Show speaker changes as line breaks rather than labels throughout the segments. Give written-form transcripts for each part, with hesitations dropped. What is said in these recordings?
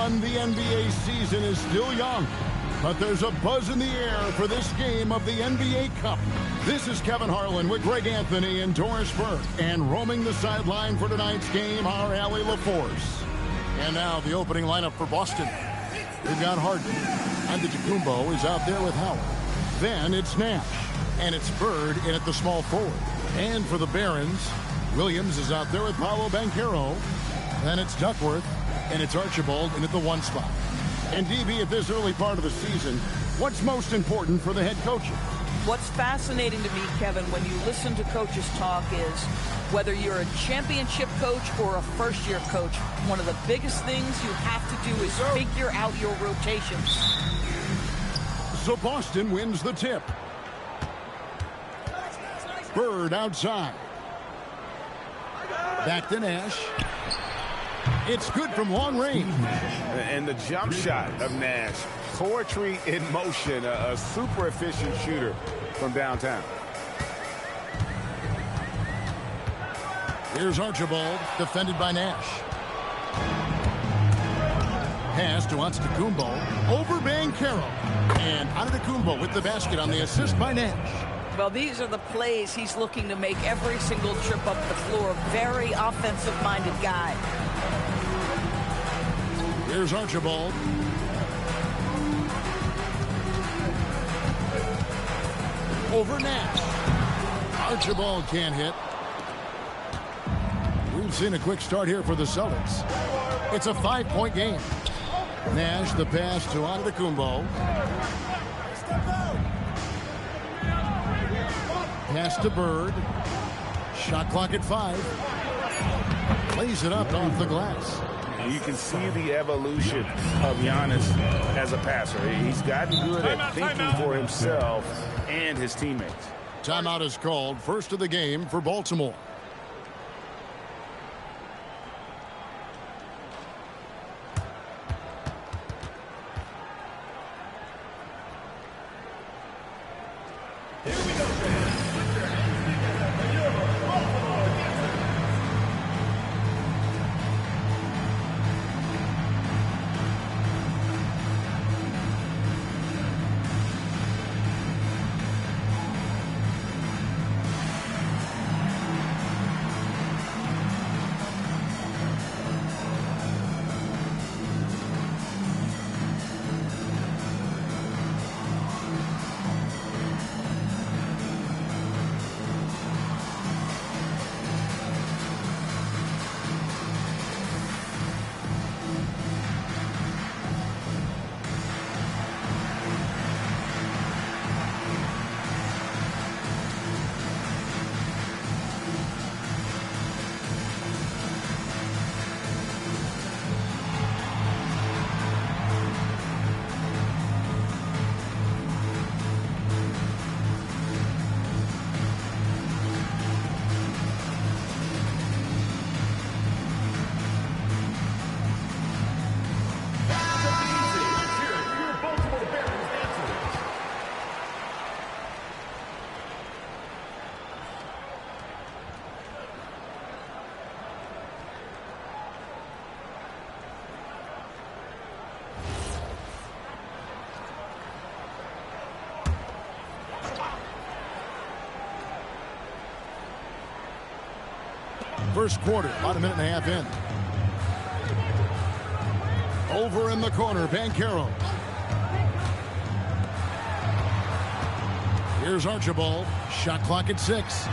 1, the NBA season is still young, but there's a buzz in the air for this game of the NBA Cup. This is Kevin Harlan with Greg Anthony and Doris Burke, and roaming the sideline for tonight's game, our Allie LaForce. And now the opening lineup for Boston. We've got Harden. Antetokounmpo is out there with Howard. Then it's Nash. And it's Bird in at the small forward. And for the Barons, Williams is out there with Paolo Banchero. Then it's Duckworth. And it's Archibald in at the 1 spot. And DB, at this early part of the season, what's most important for the head coaches?
What's fascinating to me, Kevin, when you listen to coaches talk is whether you're a championship coach or a first-year coach, one of the biggest things you have to do is figure out your rotations.
So Boston wins the tip. Bird outside. Back to Nash. It's good from long range.
And the jump shot of Nash. Poetry in motion. A super efficient shooter from downtown.
Here's Archibald, defended by Nash. Pass to Antetokounmpo, over Banchero. And Antetokounmpo with the basket on the assist by Nash.
Well, these are the plays he's looking to make every single trip up the floor. Very offensive-minded guy.
Here's Archibald. Over Nash. Archibald can't hit. We've seen a quick start here for the Celtics. It's a 5-point game. Nash the pass to Antetokounmpo. Pass to Bird. Shot clock at 5. Plays it up off the glass.
You can see the evolution of Giannis as a passer. He's gotten good at thinking for himself and his teammates.
Timeout is called. First of the game for Baltimore. First quarter, about a minute and a half in. Over in the corner, Banchero. Here's Archibald. Shot clock at 6.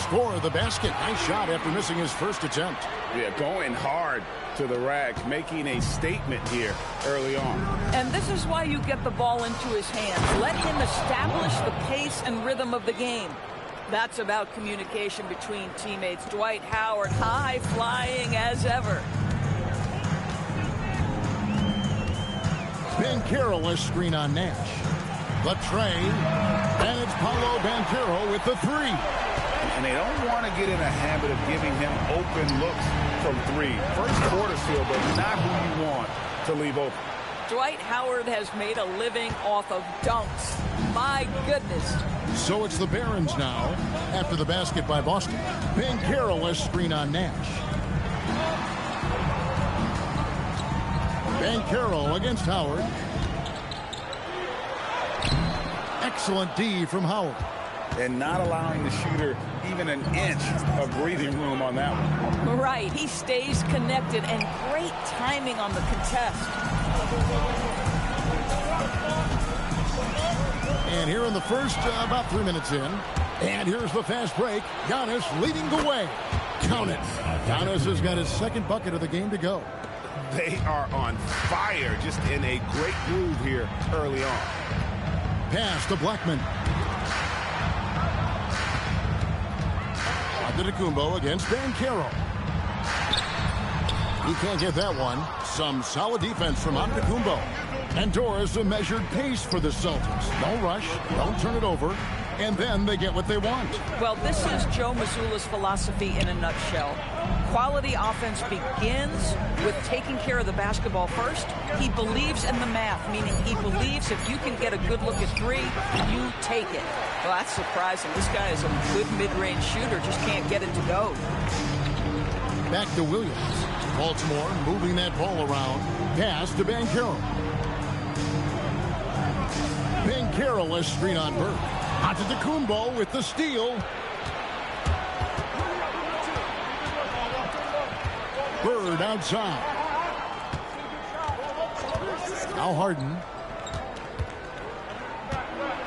Score the basket. Nice shot after missing his first attempt.
Yeah, going hard to the rack, making a statement here early on.
And this is why you get the ball into his hands. Let him establish the pace and rhythm of the game. That's about communication between teammates. Dwight Howard, high flying as ever.
Banchero, a screen on Nash. The tray, and it's Paolo Banchero with the 3.
And they don't want to get in a habit of giving him open looks from 3. First quarter seal, but not who you want to leave open.
Dwight Howard has made a living off of dunks. My goodness.
So it's the Barons now after the basket by Boston. Banchero, a screen on Nash. Carroll against Howard. Excellent D from Howard.
And not allowing the shooter even an inch of breathing room on that one.
Right. He stays connected, and great timing on the contest.
And here in the first, about 3 minutes in. And here's the fast break. Giannis leading the way. Count it. Giannis has got his second bucket of the game to go.
They are on fire, just in a great groove here early on.
Pass to Blackman. Antetokounmpo against Carroll. He can't get that one. Some solid defense from Antetokounmpo. And Doris a measured pace for the Celtics. No rush, don't turn it over, and then they get what they want.
Well, this is Joe Mazzulla's philosophy in a nutshell. Quality offense begins with taking care of the basketball first. He believes in the math, meaning he believes if you can get a good look at three, you take it. Well, that's surprising. This guy is a good mid-range shooter, just can't get it to go.
Back to Williams. Baltimore moving that ball around. Pass to Carroll. Carroll is screen on Bird. Antetokounmpo with the steal. Bird outside. Now Harden.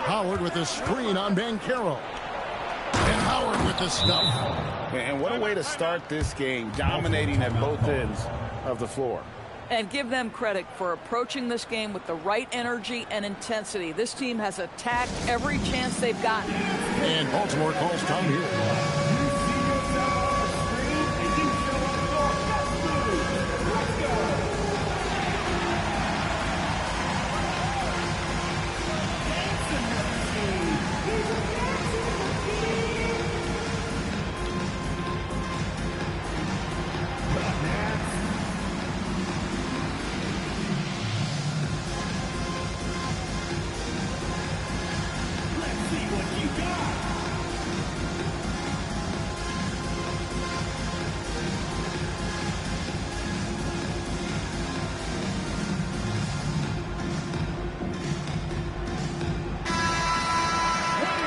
Howard with the screen on Carroll. And Howard with the stuff.
And what a way to start this game, dominating at both ends of the floor.
And give them credit for approaching this game with the right energy and intensity. This team has attacked every chance they've gotten.
And Baltimore calls time here.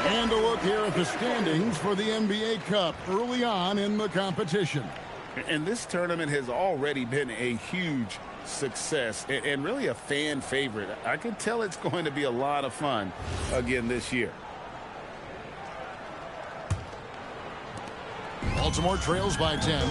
And a look here at the standings for the NBA Cup early on in the competition.
And this tournament has already been a huge success and really a fan favorite. I can tell it's going to be a lot of fun again this year.
Baltimore trails by 10.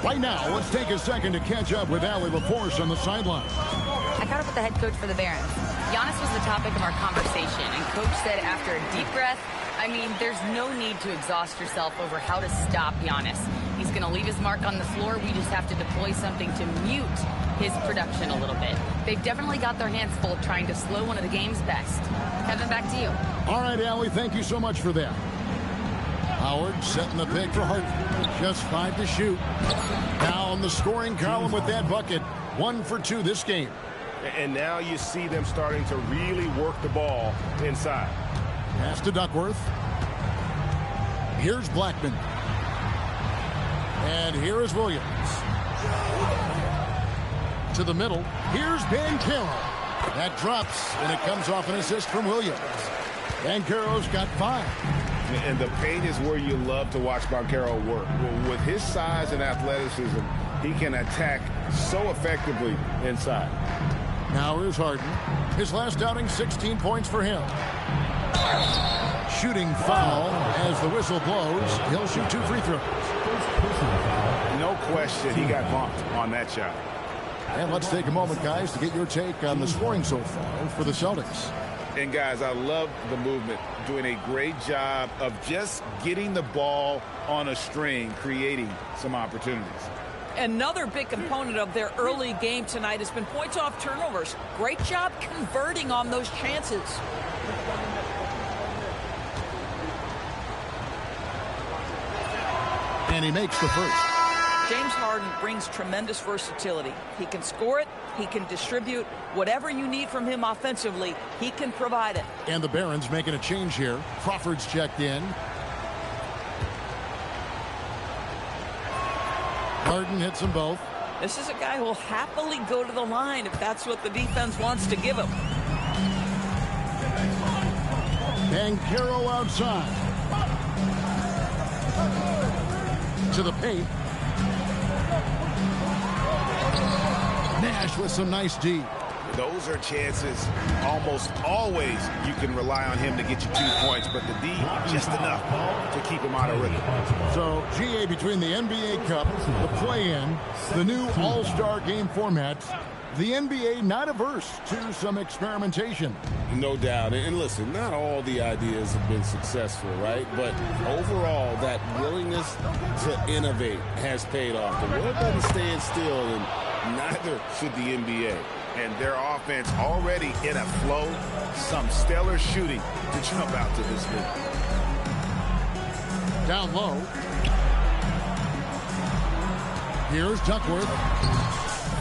Right now, let's take a second to catch up with Allie LaForce on the sideline.
I caught up with the head coach for the Barons. Giannis was the topic of our conversation, and Coach said after a deep breath, I mean, there's no need to exhaust yourself over how to stop Giannis. He's going to leave his mark on the floor. We just have to deploy something to mute his production a little bit. They've definitely got their hands full trying to slow one of the game's best. Kevin, back to you.
All right, Allie, thank you so much for that. Howard setting the pick for Harden. Just 5 to shoot. Now on the scoring column with that bucket. 1 for 2 this game.
And now you see them starting to really work the ball inside.
Pass to Duckworth. Here's Blackman. And here is Williams. To the middle. Here's Carroll. That drops, and it comes off an assist from Williams. Carroll's got 5.
And the paint is where you love to watch Carroll work. With his size and athleticism, he can attack so effectively inside.
Now here's Harden. His last outing, 16 points for him. Shooting foul as the whistle blows. He'll shoot 2 free throws.
No question he got bumped on that shot.
And let's take a moment, guys, to get your take on the scoring so far for the Celtics.
And, guys, I love the movement, doing a great job of just getting the ball on a string, creating some opportunities.
Another big component of their early game tonight has been points off turnovers. Great job converting on those chances.
And he makes the first.
James Harden brings tremendous versatility. He can score it, he can distribute. Whatever you need from him offensively, he can provide it.
And the Barons making a change here. Crawford's checked in. Harden hits them both.
This is a guy who will happily go to the line if that's what the defense wants to give him.
Banchero outside. To the paint. Nash with some nice D.
Those are chances almost always you can rely on him to get you 2 points, but the D just enough to keep him out of rhythm.
So, GA, between the NBA Cup, the play-in, the new All-Star game format, the NBA not averse to some experimentation.
No doubt. And listen, not all the ideas have been successful, right? But overall, that willingness to innovate has paid off. The world doesn't stand still, and neither should the NBA. And their offense already in a flow. Some stellar shooting to jump out to this league.
Down low. Here's Duckworth.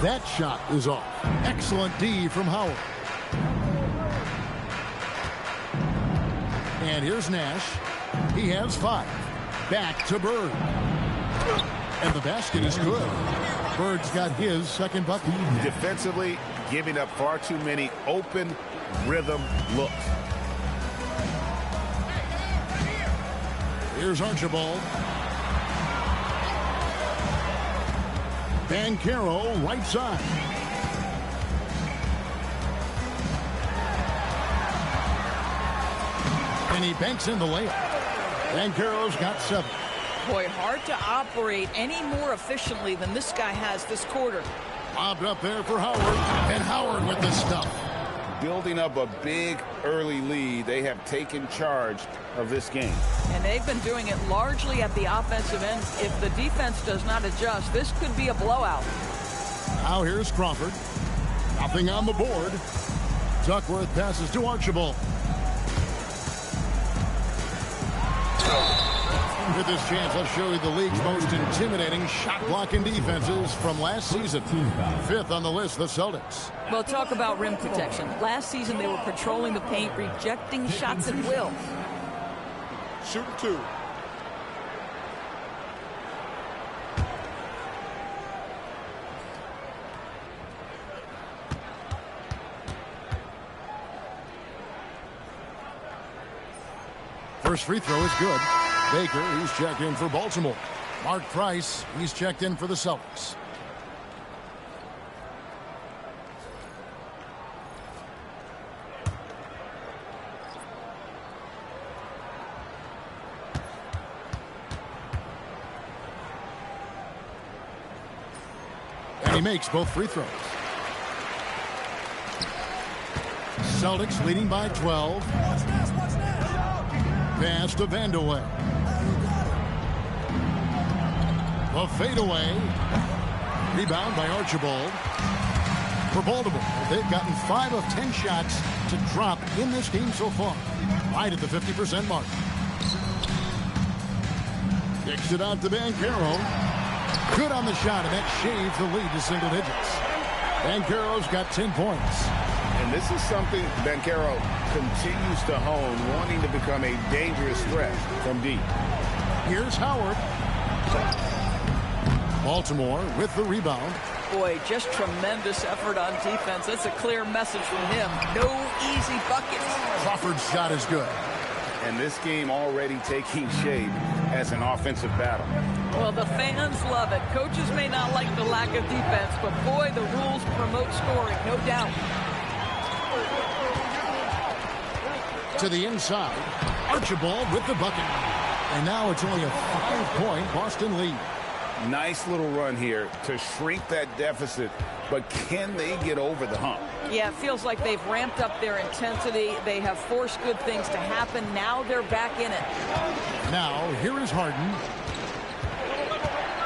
That shot is off. Excellent D from Howard. And here's Nash. He has 5. Back to Bird. And the basket is good. Bird's got his second bucket.
Defensively, giving up far too many open rhythm looks.
Here's Archibald. Banchero right side. And he banks in the layup. Banchero's got 7.
Boy, hard to operate any more efficiently than this guy has this quarter.
Lobbed up there for Howard. And Howard with the stuff.
Building up a big early lead, they have taken charge of this game.
And they've been doing it largely at the offensive end. If the defense does not adjust, this could be a blowout.
Now here's Crawford. Nothing on the board. Duckworth passes to Archibald. With this chance, I'll show you the league's most intimidating shot-blocking defenses from last season. 5th on the list, the Celtics.
Well, talk about rim protection. Last season, they were patrolling the paint, rejecting shots at will.
Shooting 2.
First free throw is good. Baker, he's checked in for Baltimore. Mark Price, he's checked in for the Celtics. And he makes both free throws. Celtics leading by 12. Pass to Vandeweghe. The fadeaway. Rebound by Archibald. For Baltimore, they've gotten 5 of 10 shots to drop in this game so far. Right at the 50% mark. Kicks it out to Banchero. Good on the shot, and that shaves the lead to single digits. Banchero's got 10 points.
And this is something Banchero continues to hone, wanting to become a dangerous threat from deep.
Here's Howard. Baltimore with the rebound.
Boy, just tremendous effort on defense. That's a clear message from him. No easy buckets.
Crawford's shot is good.
And this game already taking shape as an offensive battle.
Well, the fans love it. Coaches may not like the lack of defense, but boy, the rules promote scoring, no doubt.
To the inside. Archibald with the bucket. And now it's only a 5-point Boston lead.
Nice little run here to shrink that deficit, but can they get over the hump?
Yeah, it feels like they've ramped up their intensity. They have forced good things to happen. Now they're back in it.
Now, here is Harden.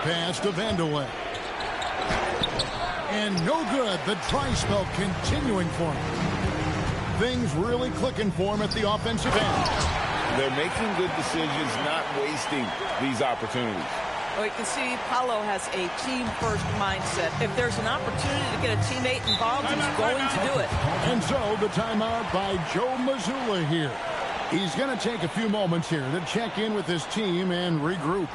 Pass to Vandeweghe. And no good. The dry spell continuing for him. Things really clicking for him at the offensive end.
They're making good decisions, not wasting these opportunities.
Well, you can see Paolo has a team-first mindset. If there's an opportunity to get a teammate involved, he's going to do it.
And so the timeout by Joe Mazzulla here. He's going to take a few moments here to check in with his team and regroup.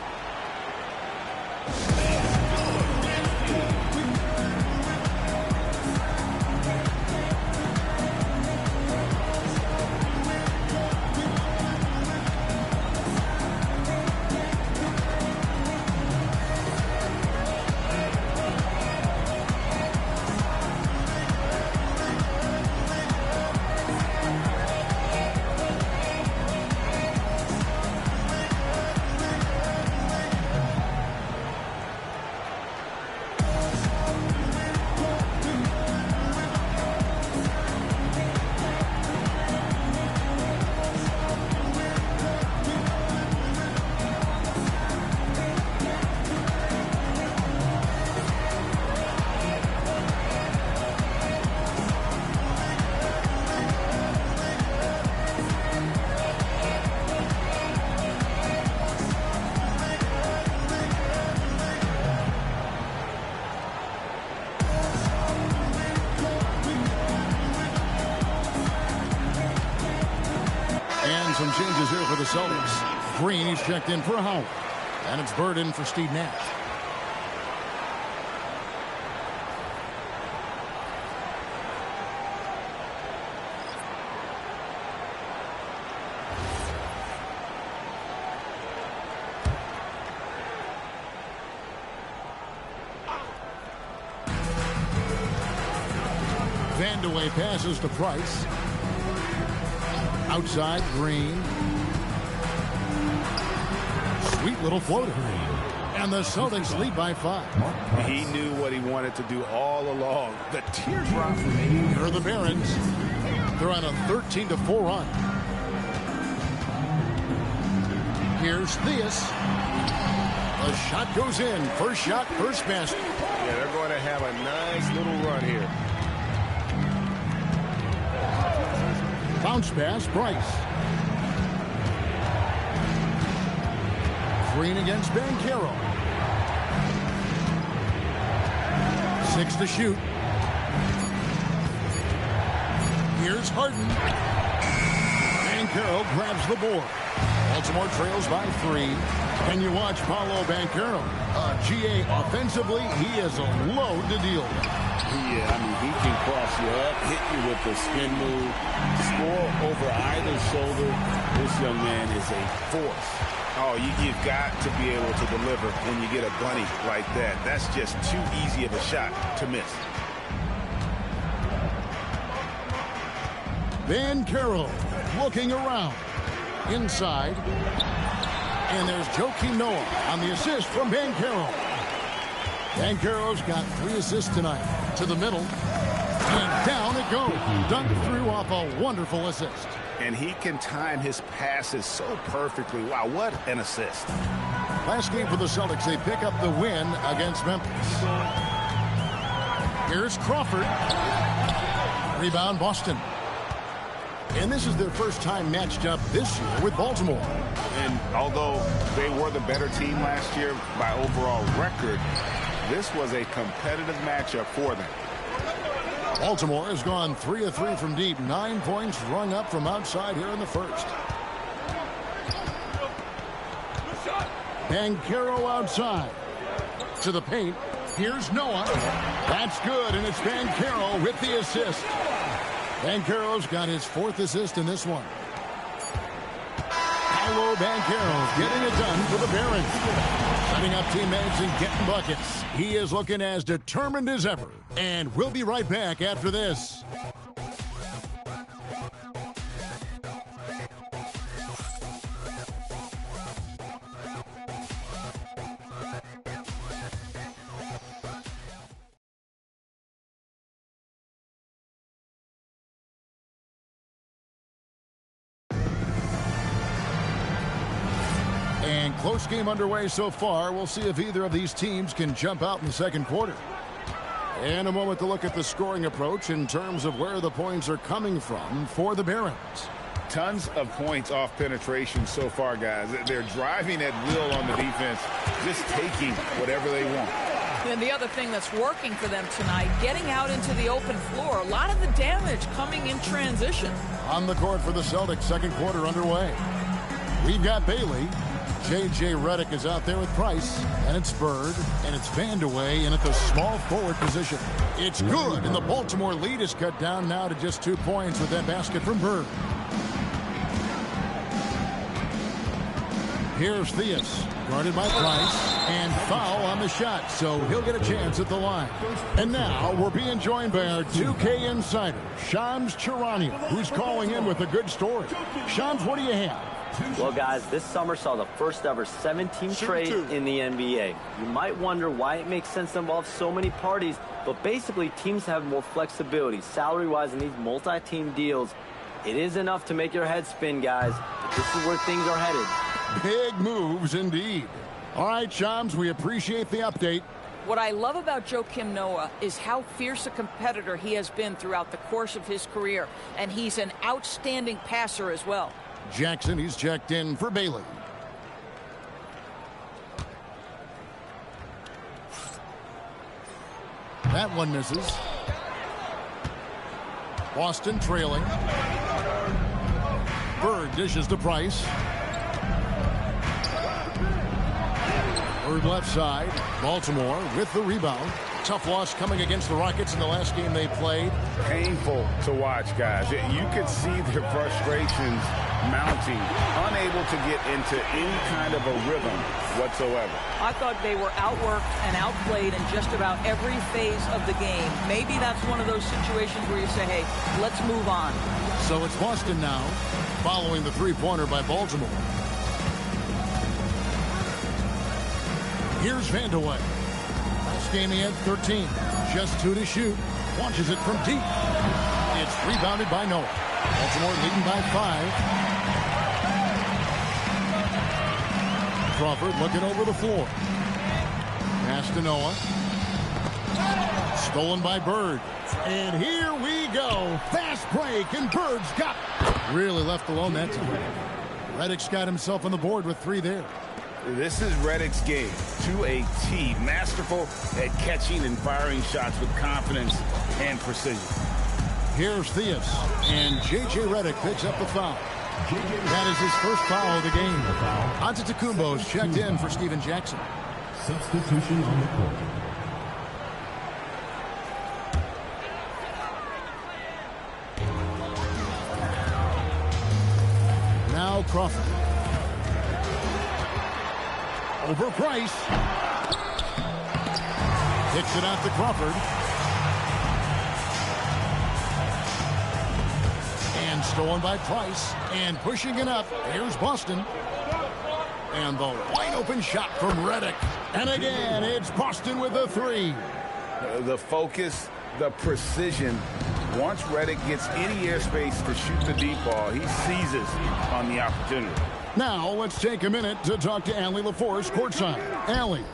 Celtics. Green, he's checked in for Howard. And it's Bird in for Steve Nash. Vandeweghe passes to Price. Outside, Green. Sweet little floater. And the Celtics lead by 5.
He knew what he wanted to do all along. The teardrop for me.
Here are the Barons. They're on a 13-4 run. Here's Theus. The shot goes in. First shot, first basket.
Yeah, they're going to have a nice little run here.
Bounce pass, Bryce. Green against Banchero. 6 to shoot. Here's Harden. Banchero grabs the board. Baltimore trails by 3. And you watch Paolo Banchero. GA offensively, he is a load to deal with.
Yeah, I mean, he can cross you up, hit you with the spin move, score over either shoulder. This young man is a force.
Oh, you've got to be able to deliver when you get a bunny like that. That's just too easy of a shot to miss.
Banchero looking around. Inside. And there's Joakim Noah on the assist from Banchero. Banchero's got 3 assists tonight. To the middle. And down it goes. Dunked through off a wonderful assist.
And he can time his passes so perfectly. Wow, what an assist.
Last game for the Celtics, they pick up the win against Memphis. Here's Crawford. Rebound, Boston. And this is their first time matched up this year with Baltimore.
And although they were the better team last year by overall record, this was a competitive matchup for them.
Baltimore has gone 3 of 3 from deep. 9 points rung up from outside here in the first. Banchero outside. To the paint. Here's Noah. That's good, and it's Banchero with the assist. Banchero's got his 4th assist in this one. Paolo Banchero getting it done for the Barons. Setting up teammates and getting buckets. He is looking as determined as ever. And we'll be right back after this. And close game underway so far. We'll see if either of these teams can jump out in the second quarter. In a moment to look at the scoring approach in terms of where the points are coming from for the Barons.
Tons of points off penetration so far, guys. They're driving at will on the defense, just taking whatever they want.
And the other thing that's working for them tonight, getting out into the open floor. A lot of the damage coming in transition.
On the court for the Celtics, second quarter underway. We've got Bailey. J.J. Redick is out there with Price, and it's Bird, and it's Vandeweghe in at the small forward position. It's good, and the Baltimore lead is cut down now to just 2 points with that basket from Bird. Here's Theus, guarded by Price, and foul on the shot, so he'll get a chance at the line. And now we're being joined by our 2K insider, Shams Charania, who's calling in with a good story. Shams, what do you have?
Well, guys, this summer saw the first ever 7-team trade in the NBA. You might wonder why it makes sense to involve so many parties, but basically teams have more flexibility salary-wise in these multi-team deals. It is enough to make your head spin, guys. But this is where things are headed.
Big moves indeed. All right, Shams, we appreciate the update.
What I love about Joakim Noah is how fierce a competitor he has been throughout the course of his career, and he's an outstanding passer as well.
Jackson, he's checked in for Bailey. That one misses. Boston trailing. Bird dishes to Price. Bird left side. Baltimore with the rebound. Tough loss coming against the Rockets in the last game they played.
Painful to watch, guys. You could see their frustrations mounting, unable to get into any kind of a rhythm whatsoever.
I thought they were outworked and outplayed in just about every phase of the game. Maybe that's one of those situations where you say, hey, let's move on.
So it's Boston now, following the three-pointer by Baltimore. Here's Vandeweghe. Last game he had 13. Just 2 to shoot. Launches it from deep. It's rebounded by Noah. Baltimore leading by 5. Crawford looking over the floor. Pass to Noah. Stolen by Bird. And here we go. Fast break, and Bird's got it. Really left alone that time. Redick's got himself on the board with 3 there.
This is Redick's game to a T. Masterful at catching and firing shots with confidence and precision.
Here's Theus, and J.J. Redick picks up the foul. That is his first foul of the game. Antetokounmpo's checked in for Steven Jackson.
Substitution on the court.
Now Crawford. Over Price. Kicks it out to Crawford. And stolen by Price. And pushing it up. Here's Boston. And the wide open shot from Redick. And again, it's Boston with a 3.
The focus, the precision. Once Redick gets any airspace to shoot the deep ball, he seizes on the opportunity.
Now, let's take a minute to talk to Allie LaForce courtside. Allie.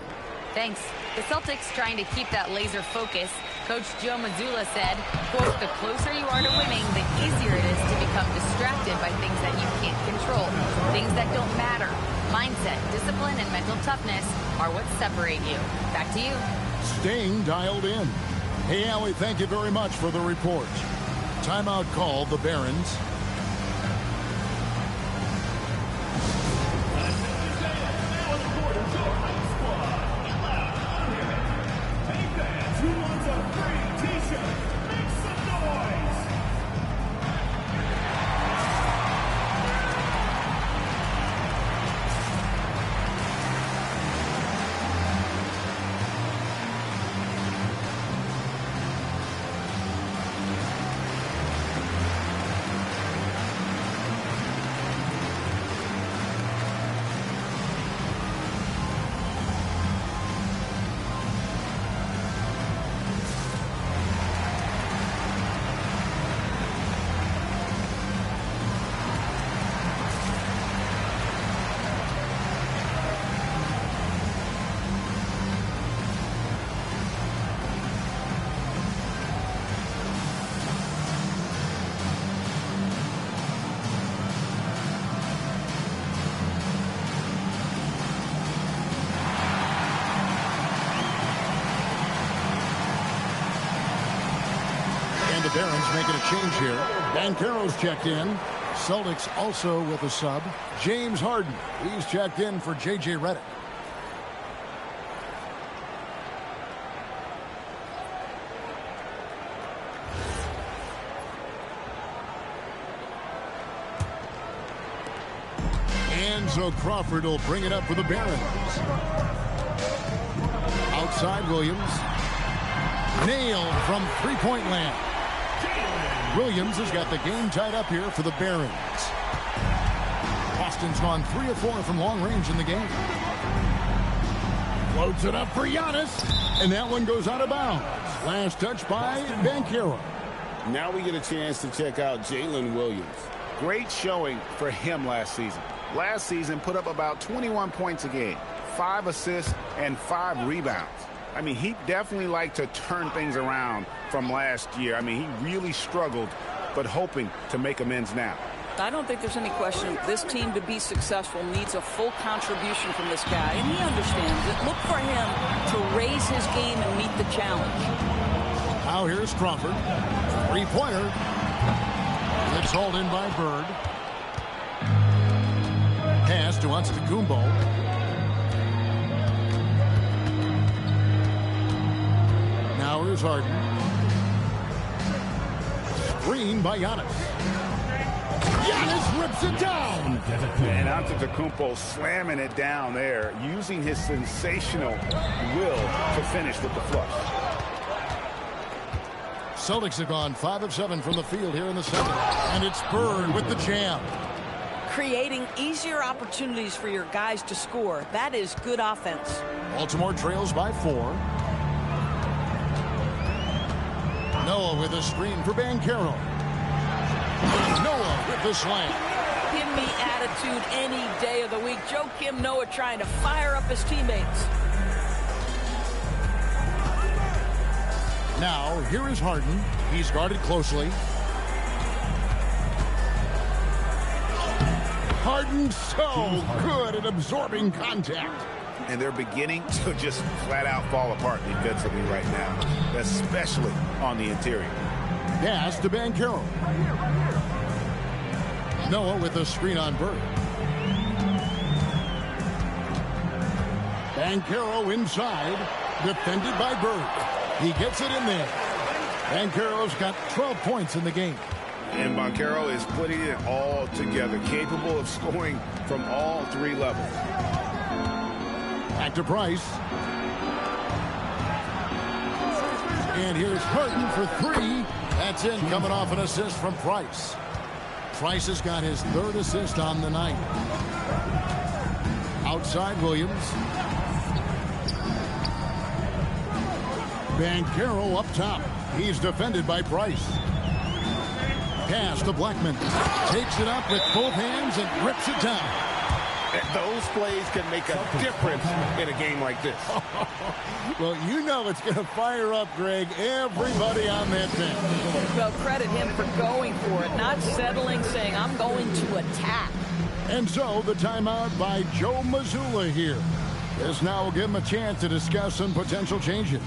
Thanks. The Celtics trying to keep that laser focus. Coach Joe Mazzulla said, quote, the closer you are to winning, the easier it is to become distracted by things that you can't control, things that don't matter. Mindset, discipline, and mental toughness are what separate you. Back to you.
Staying dialed in. Hey, Allie, thank you very much for the report. Timeout called the Barons. The Barons making a change here. Banchero's checked in. Celtics also with a sub. James Harden. He's checked in for J.J. Redick. And so Crawford will bring it up for the Barons. Outside Williams. Nailed from three-point land. Williams has got the game tied up here for the Barons. Boston's gone 3 of 4 from long range in the game. Floats it up for Giannis, and that one goes out of bounds. Last touch by Banchero.
Now we get a chance to check out Jalen Williams.
Great showing for him last season. Last season put up about 21 points a game, 5 assists, and 5 rebounds. I mean, he definitely liked to turn things around from last year. I mean, he really struggled, but hoping to make amends now.
I don't think there's any question this team to be successful needs a full contribution from this guy, and he understands it. Look for him to raise his game and meet the challenge.
Now here's Crawford. Three-pointer. It's hauled in by Bird. Pass to Antetokounmpo. Here's Harden. Screen by Giannis. Giannis rips it down.
And Antetokounmpo slamming it down there, using his sensational will to finish with the flush.
Celtics have gone 5 of 7 from the field here in the second. And it's Bird with the jam.
Creating easier opportunities for your guys to score. That is good offense.
Baltimore trails by 4. Noah with a screen for Banchero. Noah with the slam.
Give me attitude any day of the week. Joakim Noah trying to fire up his teammates.
Now, here is Harden. He's guarded closely. Harden so good at absorbing contact.
And they're beginning to just flat out fall apart defensively right now, especially on the interior.
Pass to Banchero. Noah with a screen on Bird. Banchero inside, defended by Bird. He gets it in there. Banchero's got 12 points in the game.
And Banchero is putting it all together, capable of scoring from all 3 levels.
Back to Price. And here's Harden for 3. That's in, coming off an assist from Price. Price has got his 3rd assist on the night. Outside Williams. Banchero up top. He's defended by Price. Pass to Blackman. Takes it up with both hands and rips it down.
Those plays can make a difference in a game like this.
Well, you know it's going to fire up, Greg, everybody on that bench.
Well, credit him for going for it, not settling, saying, I'm going to attack.
And so the timeout by Joe Mazzulla here. This now will give him a chance to discuss some potential changes.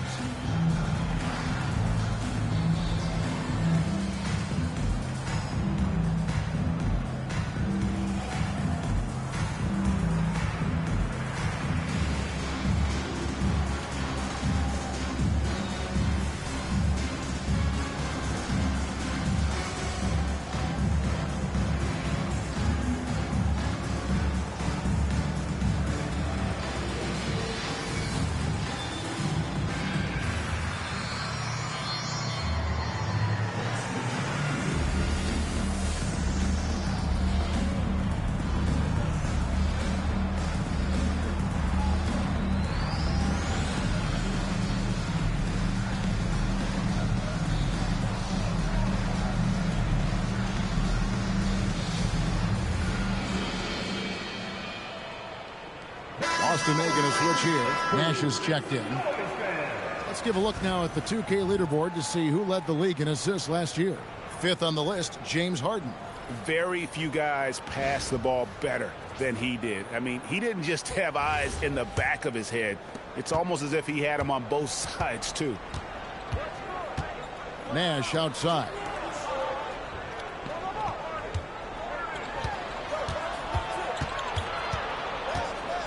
Austin making a switch here. Nash is checked in. Let's give a look now at the 2K leaderboard to see who led the league in assists last year. 5th on the list, James Harden.
Very few guys pass the ball better than he did. I mean, he didn't just have eyes in the back of his head. It's almost as if he had them on both sides, too.
Nash outside.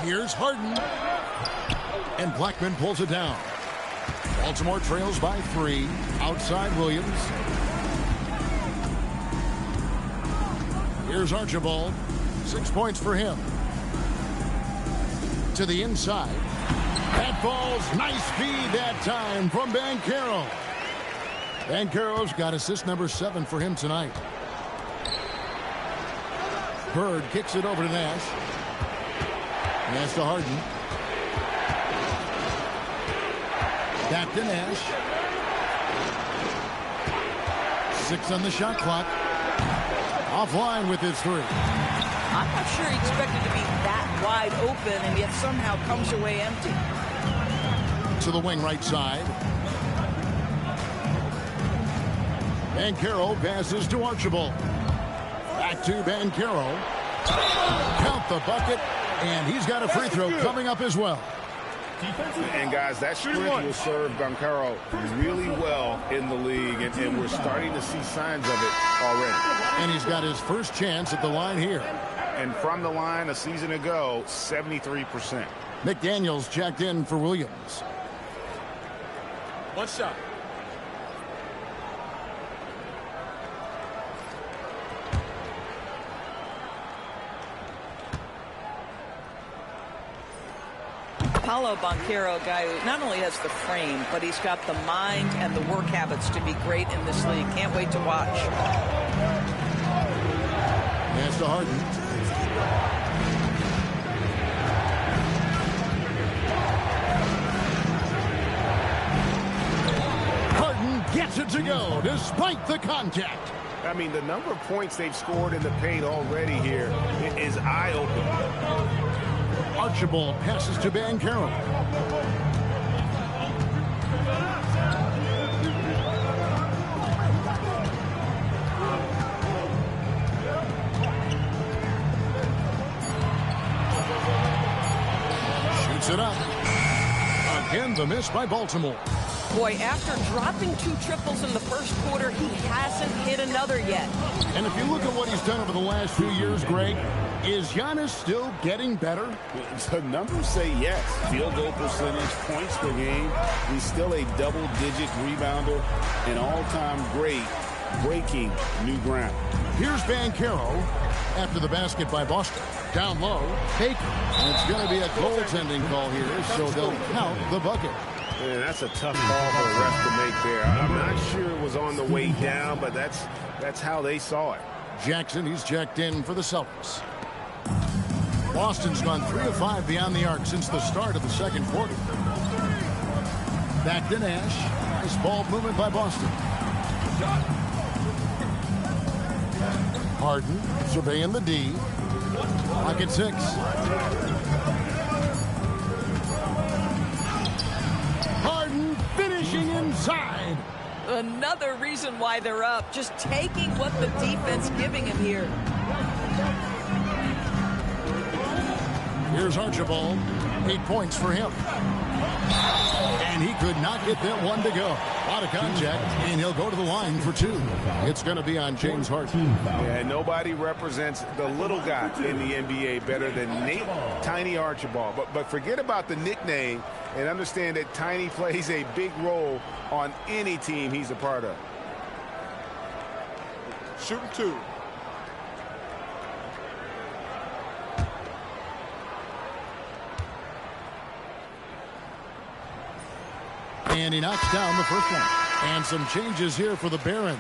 Here's Harden. And Blackman pulls it down. Baltimore trails by 3. Outside Williams. Here's Archibald. 6 points for him. To the inside. That ball's nice feed that time from Banchero. Banchero's got assist number 7 for him tonight. Bird kicks it over to Nash. Nash to Harden. Back to Nash. 6 on the shot clock. Offline with his 3.
I'm not sure he expected to be that wide open and yet somehow comes away empty.
To the wing right side. Banchero passes to Archibald. Back to Banchero. Count the bucket. And he's got a free throw coming up as well.
And, guys, that sprint will serve Banchero really well in the league, and we're starting to see signs of it already.
And he's got his first chance at the line here.
And from the line a season ago, 73%.
McDaniels checked in for Williams.
One shot.
Paolo Banchero, a guy who not only has the frame, but he's got the mind and the work habits to be great in this league. Can't wait to watch.
Pass to Harden. Harden gets it to go despite the contact.
I mean, the number of points they've scored in the paint already here is eye-opening.
Archibald passes to Banchero. Shoots it up. Again, the miss by Baltimore.
Boy, after dropping 2 triples in the first quarter, he hasn't hit another yet.
And if you look at what he's done over the last few years, Greg, is Giannis still getting better?
The numbers say yes. Field goal percentage, points per game. He's still a double-digit rebounder, an all-time great, breaking new ground.
Here's Banchero after the basket by Boston. Down low, Baker. And it's going to be a goaltending call here, so they'll count the bucket.
Man, that's a tough call for the ref to make there. I'm not sure it was on the way down, but that's how they saw it.
Jackson, he's checked in for the Celtics. Boston's gone 3 of 5 beyond the arc since the start of the second quarter. Back to Nash. Nice ball movement by Boston. Harden surveying the D. Pocket 6. Harden finishing inside.
Another reason why they're up. Just taking what the defense giving him here.
Here's Archibald. 8 points for him. And he could not get that one to go. A lot of contact, and he'll go to the line for 2. It's going to be on James Harden.
Yeah, nobody represents the little guy in the NBA better than Tiny Archibald. But forget about the nickname and understand that Tiny plays a big role on any team he's a part of. Shooting 2.
And he knocks down the first one. And some changes here for the Barons.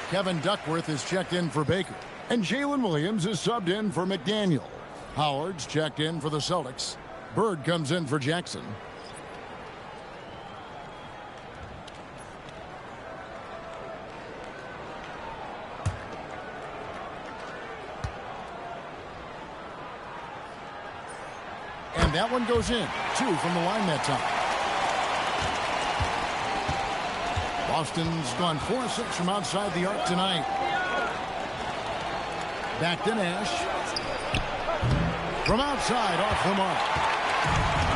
Kevin Duckworth is checked in for Baker. And Jalen Williams is subbed in for McDaniel. Howard's checked in for the Celtics. Bird comes in for Jackson. And that one goes in. 2 from the line that time. Boston's gone 4 of 6 from outside the arc tonight. Back to Nash. From outside, off the mark.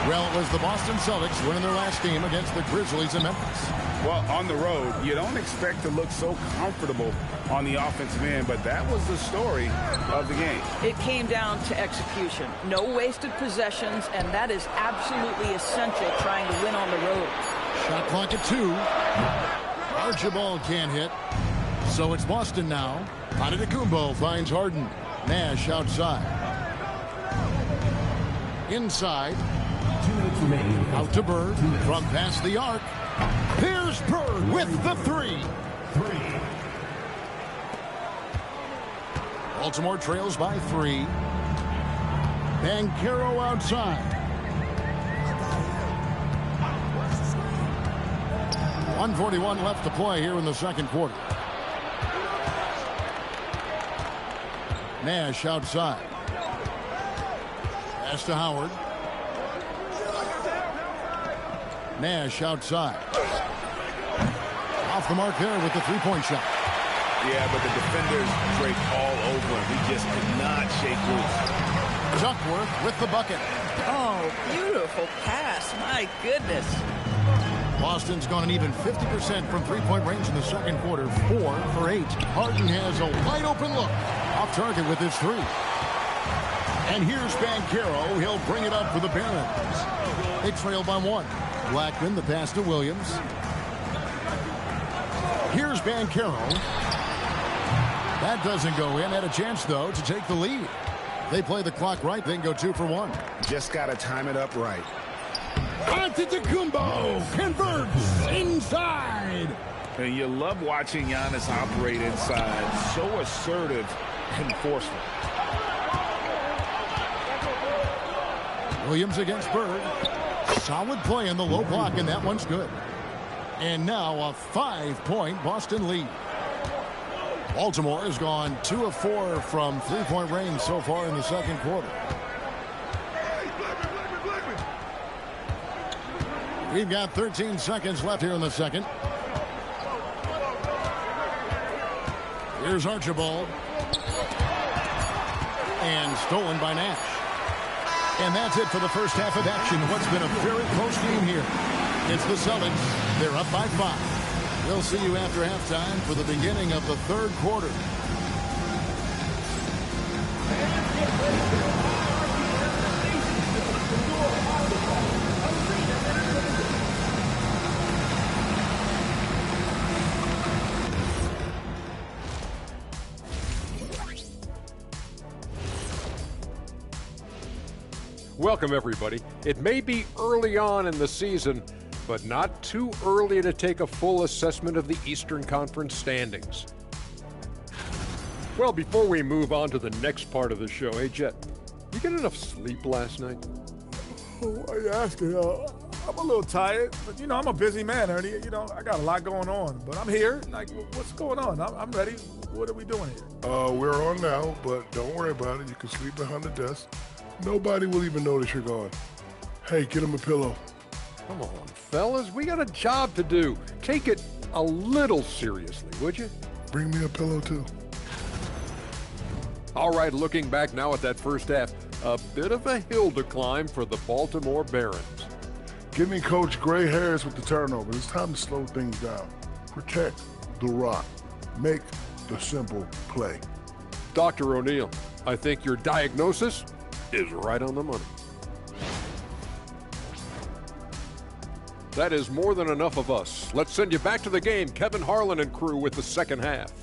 Well, it was the Boston Celtics winning their last game against the Grizzlies in Memphis.
Well, on the road, you don't expect to look so comfortable on the offensive end, but that was the story of the game.
It came down to execution. No wasted possessions, and that is absolutely essential trying to win on the road.
Shot clock at 2. Archibald can't hit. So it's Boston now. Antetokounmpo finds Harden. Nash outside. Inside.
2 minutes remaining.
Out to Bird. From past the arc. Here's Bird with the 3. Baltimore trails by 3. Banchero outside. 1:41 left to play here in the second quarter. Nash outside. Pass to Howard. Nash outside. Off the mark there with the 3-point shot.
Yeah, but the defenders draped all over him. He just could not shake loose.
Duckworth with the bucket.
Oh, beautiful pass. My goodness.
Boston's gone an even 50% from 3-point range in the second quarter. 4 for 8. Harden has a wide open look. Off target with his 3. And here's Banchero. He'll bring it up for the Barons. They trail by 1. Blackman, the pass to Williams. Here's Banchero. That doesn't go in. Had a chance, though, to take the lead. They play the clock right. They can go 2 for 1.
Just got to time it up right.
Antetokounmpo converts inside.
And you love watching Giannis operate inside. So assertive and forceful.
Williams against Bird. Solid play in the low block, and that one's good. And now a 5-point Boston lead. Baltimore has gone 2 of 4 from three-point range so far in the second quarter. We've got 13 seconds left here in the second. Here's Archibald. And stolen by Nash. And that's it for the first half of action. What's been a very close game here. It's the Celtics. They're up by 5. We'll see you after halftime for the beginning of the third quarter.
Welcome, everybody. It may be early on in the season, but not too early to take a full assessment of the Eastern Conference standings. Well, before we move on to the next part of the show, hey, Jet, you get enough sleep last night?
Why are you asking? I'm a little tired, but, I'm a busy man, Ernie. I got a lot going on, but I'm here. Like, what's going on? I'm ready. What are we doing here?
We're on now, but don't worry about it. You can sleep behind the desk. Nobody will even notice you're gone. Hey, get him a pillow.
Come on, fellas. We got a job to do. Take it a little seriously, would you?
Bring me a pillow, too.
All right, looking back now at that first half, a bit of a hill to climb for the Baltimore Barons.
Give me Coach gray hairs with the turnover. It's time to slow things down. Protect the rock. Make the simple play.
Dr. O'Neal, I think your diagnosis is right on the money. That is more than enough of us. Let's send you back to the game. Kevin Harlan and crew with the second half.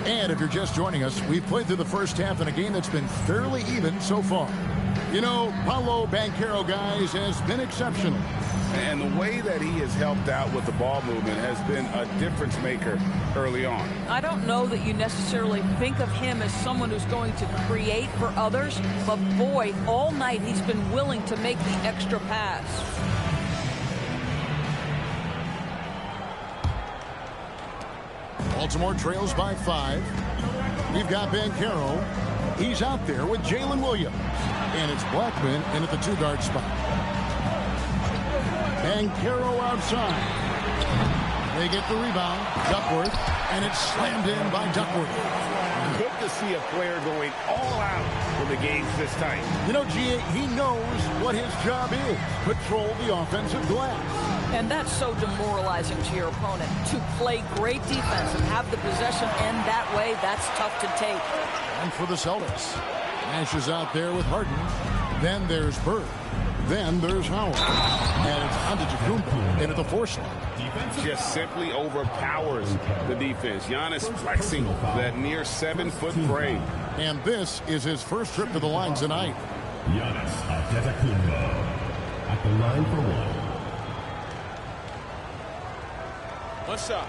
And if you're just joining us, we've played through the first half in a game that's been fairly even so far. Paolo Banchero, guys, has been exceptional.
And the way that he has helped out with the ball movement has been a difference maker early on.
I don't know that you necessarily think of him as someone who's going to create for others, but boy, all night he's been willing to make the extra pass.
Baltimore trails by 5. We've got Banchero. He's out there with Jalen Williams. And it's Blackman in at the 2-guard spot. Banchero outside. They get the rebound. Duckworth. And it's slammed in by Duckworth.
Good to see a player going all out when the game's this tight.
G.A., he knows what his job is. Patrol the offensive glass.
And that's so demoralizing to your opponent. To play great defense and have the possession end that way, that's tough to take.
And for the Celtics, Nash is out there with Harden. Then there's Bird. Then there's Howard. And it's Antetokounmpo into the 4 slot.
Just simply overpowers the defense. Giannis flexing that near 7-foot frame.
And this is his first trip to the line tonight.
Giannis Antetokounmpo at the line for 1.
One shot.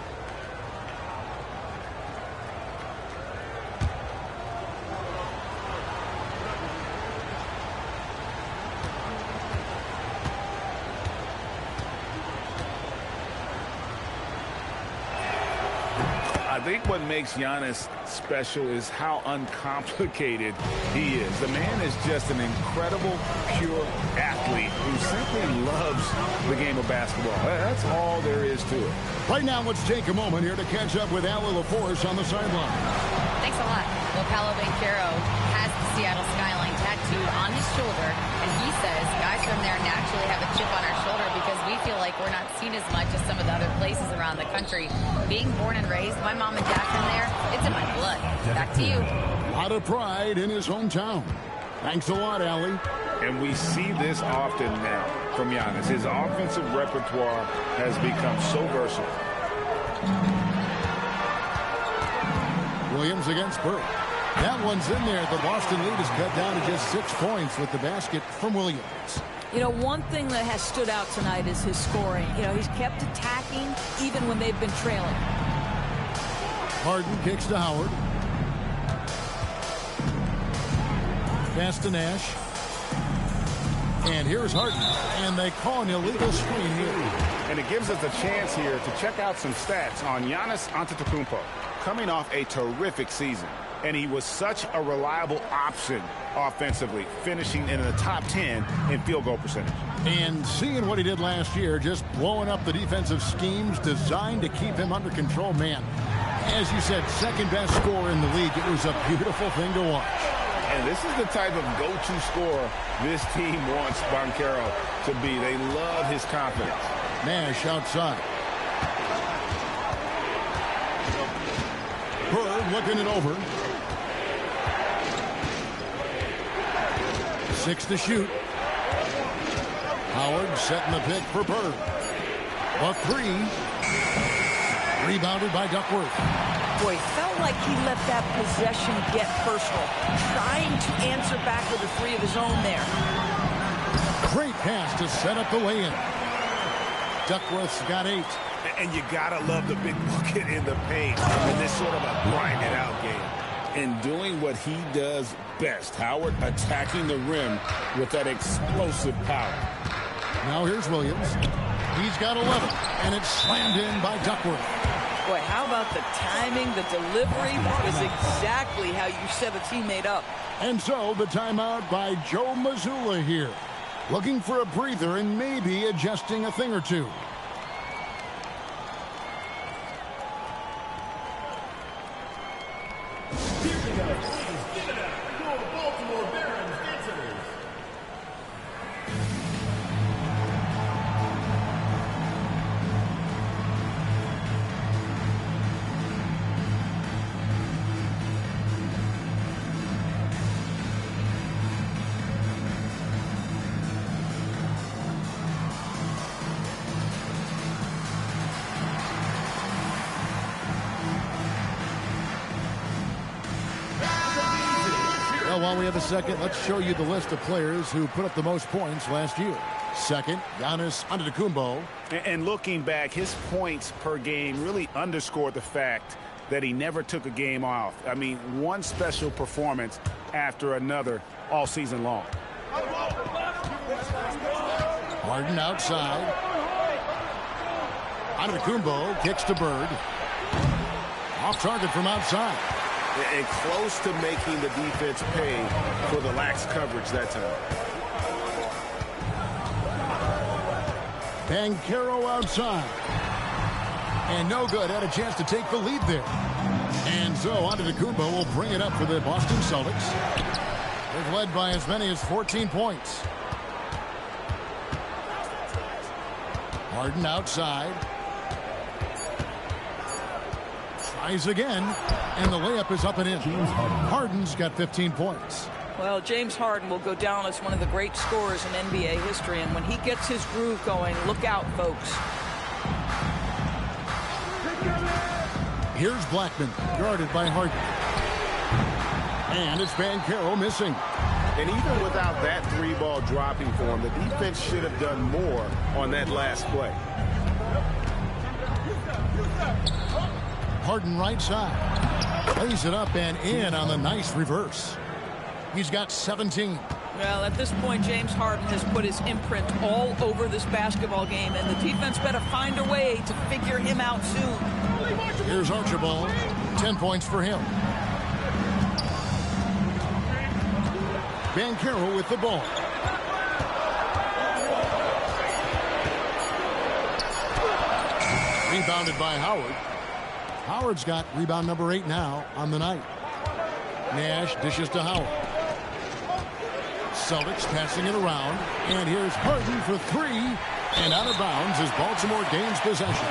I think what makes Giannis special is how uncomplicated he is. The man is just an incredible, pure athlete who simply loves the game of basketball. That's all there is to it.
Right now, let's take a moment here to catch up with Allie LaForce on the sideline.
Thanks a lot. Well, Paolo Banchero has the Seattle skyline tattooed on his shoulder, and he says guys from there naturally have a chip on our shoulder because we feel like we're not seen as much as some of the other places around the country. Being born and raised, my mom and dad from there, it's in my blood. Back to you.
A lot of pride in his hometown. Thanks a lot, Allie.
And we see this often now. from Giannis. His offensive repertoire has become so versatile.
Williams against Burke. That one's in there. The Boston lead is cut down to just 6 points with the basket from Williams.
You know, one thing that has stood out tonight is his scoring. You know, he's kept attacking even when they've been trailing.
Harden kicks to Howard. Pass to Nash. And here's Harden. And they call an illegal screen here.
And it gives us a chance here to check out some stats on Giannis Antetokounmpo. Coming off a terrific season. And he was such a reliable option offensively, finishing in the top 10 in field goal percentage.
And seeing what he did last year, just blowing up the defensive schemes designed to keep him under control, man. As you said, second best scorer in the league. It was a beautiful thing to watch.
And this is the type of go-to scorer this team wants Banchero to be. They love his confidence.
Nash outside. Bird looking it over. 6 to shoot. Howard setting the pick for Bird. A 3. Rebounded by Duckworth.
Boy, felt like he let that possession get personal. Trying to answer back with a 3 of his own there.
Great pass to set up the lay-in. Duckworth's got 8.
And you gotta love the big bucket in the paint in this sort of a grinded-out game.
And doing what he does best, Howard attacking the rim with that explosive power.
Now here's Williams. He's got 11, and it's slammed in by Duckworth.
Boy, how about the timing, the delivery? That was exactly how you set a teammate up.
And so the timeout by Joe Mazzulla here. Looking for a breather and maybe adjusting a thing or two. While we have a second, let's show you the list of players who put up the most points last year. Second, Giannis Antetokounmpo.
And looking back, his points per game really underscored the fact that he never took a game off. I mean, one special performance after another all season long.
Harden outside. Antetokounmpo kicks to Bird. Off target from outside.
And close to making the defense pay for the lax coverage that time.
Banchero outside. And no good. Had a chance to take the lead there. And so Antetokounmpo will bring it up for the Boston Celtics. They've led by as many as 14 points. Harden outside. Tries again, and the layup is up and in. Harden's got 15 points.
Well, James Harden will go down as one of the great scorers in NBA history, and when he gets his groove going, look out, folks.
Here's Blackman, guarded by Harden. And it's Banchero missing.
And even without that 3-ball dropping for him, the defense should have done more on that last play.
Harden right side. Lays it up and in on the nice reverse. He's got 17.
Well, at this point, James Harden has put his imprint all over this basketball game, and the defense better find a way to figure him out soon.
Here's Archibald. 10 points for him. Banchero with the ball. Rebounded by Howard. Howard's got rebound number 8 now on the night. Nash dishes to Howard. Celtics passing it around. And here's Harden for 3. And out of bounds as Baltimore gains possession.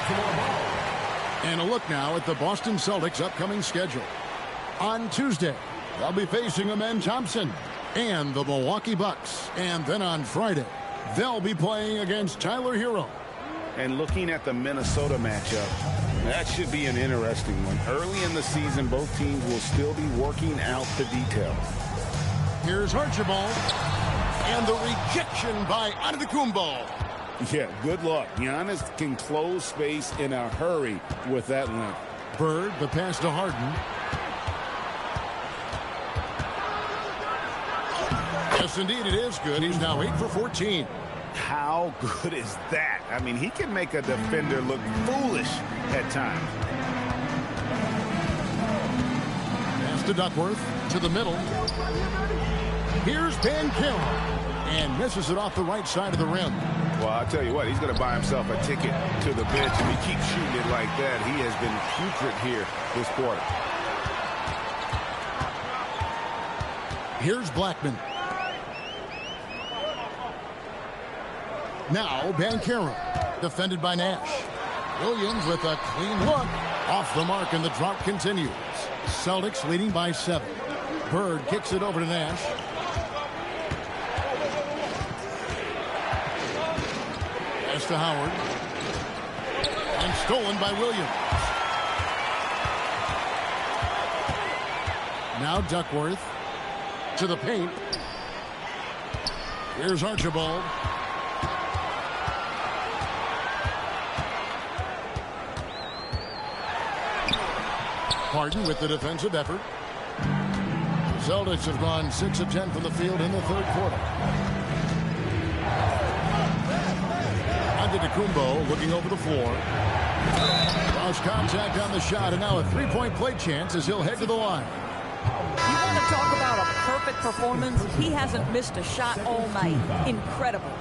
And a look now at the Boston Celtics' upcoming schedule. On Tuesday, they'll be facing Amen Thompson and the Milwaukee Bucks. And then on Friday, They'll be playing against Tyler Hero.
And looking at the Minnesota matchup, that should be an interesting one. Early in the season, both teams will still be working out the details.
Here's Archibald. And the rejection by Antetokounmpo.
Yeah, good luck. Giannis can close space in a hurry with that length.
Bird, the pass to Harden. Yes, indeed, it is good. He's now 8 for 14.
How good is that? I mean, he can make a defender look foolish at times.
Pass to Duckworth, to the middle. Here's Banchero, and misses it off the right side of the rim.
Well, I'll tell you what, he's going to buy himself a ticket to the bench. If he keeps shooting it like that, he has been putrid here this quarter.
Here's Blackman. Now Banchero, defended by Nash. Williams with a clean look. Off the mark, and the drought continues. Celtics leading by 7. Bird kicks it over to Nash. Pass to Howard. And stolen by Williams. Now Duckworth to the paint. Here's Archibald. Harden with the defensive effort. The Celtics have gone 6 of 10 from the field in the third quarter. Antetokounmpo looking over the floor. Lost contact on the shot, and now a three-point play chance as he'll head to the line.
You want to talk about a perfect performance? He hasn't missed a shot all night. Incredible.